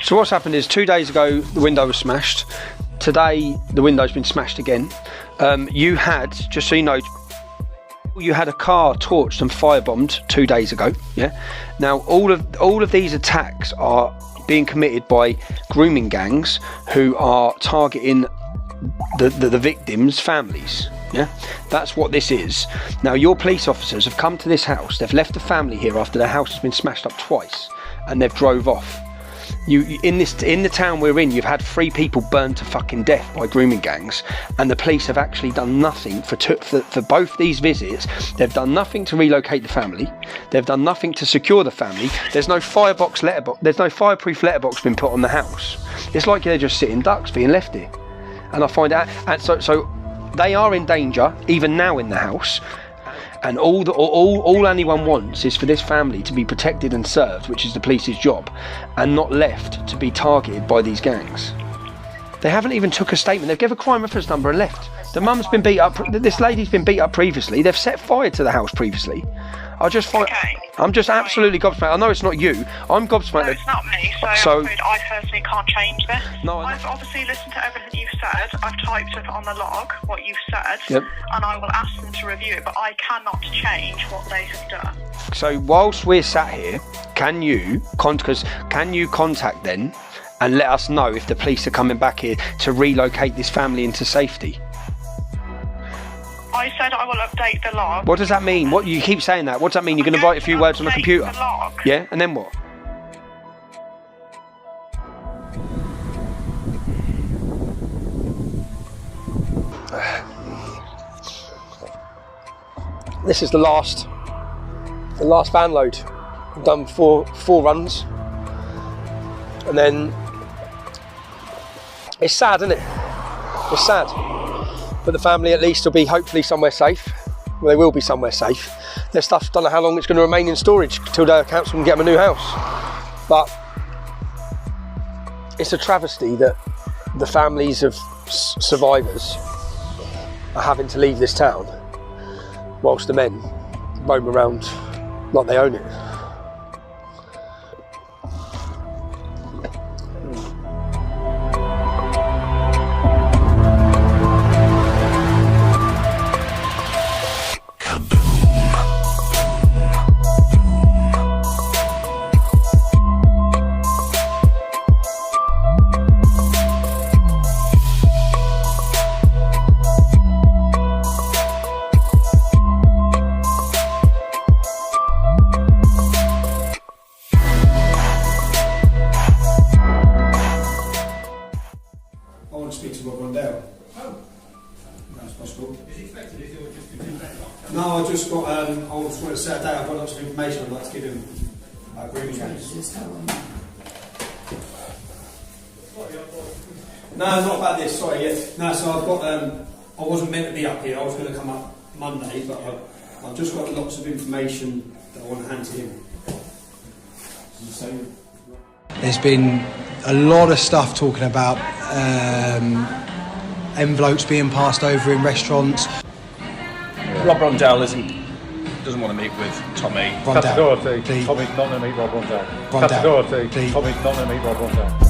Speaker 4: So what's happened is 2 days ago the window was smashed. Today the window's been smashed again. You had, just so you know, you had a car torched and firebombed 2 days ago. Yeah. Now all of these attacks are being committed by grooming gangs who are targeting the victims' families. Yeah, that's what this is. Now your police officers have come to this house. They've left the family here after their house has been smashed up twice, and they've drove off. In the town we're in, you've had 3 people burned to fucking death by grooming gangs, and the police have actually done nothing for both these visits. They've done nothing to relocate the family. They've done nothing to secure the family. There's no firebox letterbox. There's no fireproof letterbox been put on the house. It's like they're just sitting ducks being left here. And I find out, and so they are in danger even now in the house. And all anyone wants is for this family to be protected and served, which is the police's job, and not left to be targeted by these gangs. They haven't even took a statement. They've given a crime reference number and left. The mum's been beat up. This lady's been beat up previously. They've set fire to the house previously. I'm just absolutely gobsmacked. I know it's not you. I'm gobsmacked.
Speaker 23: No, it's not me. So I personally can't change this. No, I've obviously listened to everything you've said. I've typed up on the log what you've said, and I will ask them to review it. But I cannot change what they have done.
Speaker 4: So whilst we're sat here, can you contact them and let us know if the police are coming back here to relocate this family into safety?
Speaker 23: I said I will update the log.
Speaker 4: What does that mean? What you keep saying that? What does that mean? You're going to write a few words on the computer?
Speaker 23: The log.
Speaker 4: Yeah, and then what? This is the last van load. I've done four runs, and then it's sad, isn't it? It's sad. But the family at least will be hopefully somewhere safe. Well, they will be somewhere safe. Their stuff, don't know how long it's going to remain in storage until the council can get them a new house. But it's a travesty that the families of survivors are having to leave this town whilst the men roam around like they own it. No, I just got, I just wanted to say today I've got lots of information I'd like to give him about grooming gangs. No, not about this, sorry, yes. No, so I've got, I wasn't meant to be up here, I was going to come up Monday, but I've just got lots of information that I want to hand to him.
Speaker 1: There's been a lot of stuff talking about envelopes being passed over in restaurants.
Speaker 5: Rob Rondell doesn't want to meet with Tommy.
Speaker 1: Rondell,
Speaker 5: please. Tommy's not going to meet Rob Rondell.
Speaker 1: Rondell, please.
Speaker 5: Tommy's not going to meet Rob Rondell.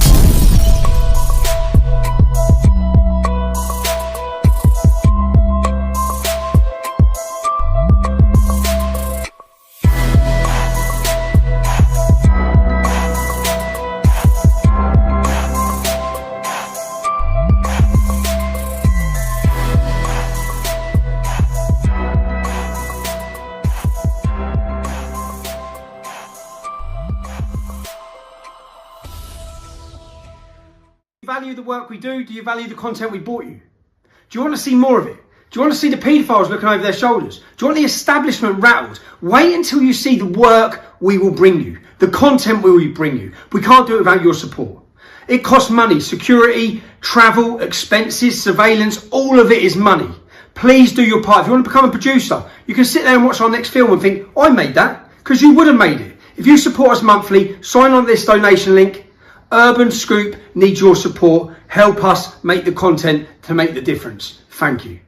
Speaker 4: Value the work we do? Do you value the content we brought you? Do you want to see more of it? Do you want to see the paedophiles looking over their shoulders? Do you want the establishment rattled? Wait until you see the work we will bring you, the content we will bring you. We can't do it without your support. It costs money, security, travel, expenses, surveillance, all of it is money. Please do your part. If you want to become a producer, you can sit there and watch our next film and think, I made that, because you would have made it. If you support us monthly, sign on this donation link. Urban Scoop needs your support. Help us make the content to make the difference. Thank you.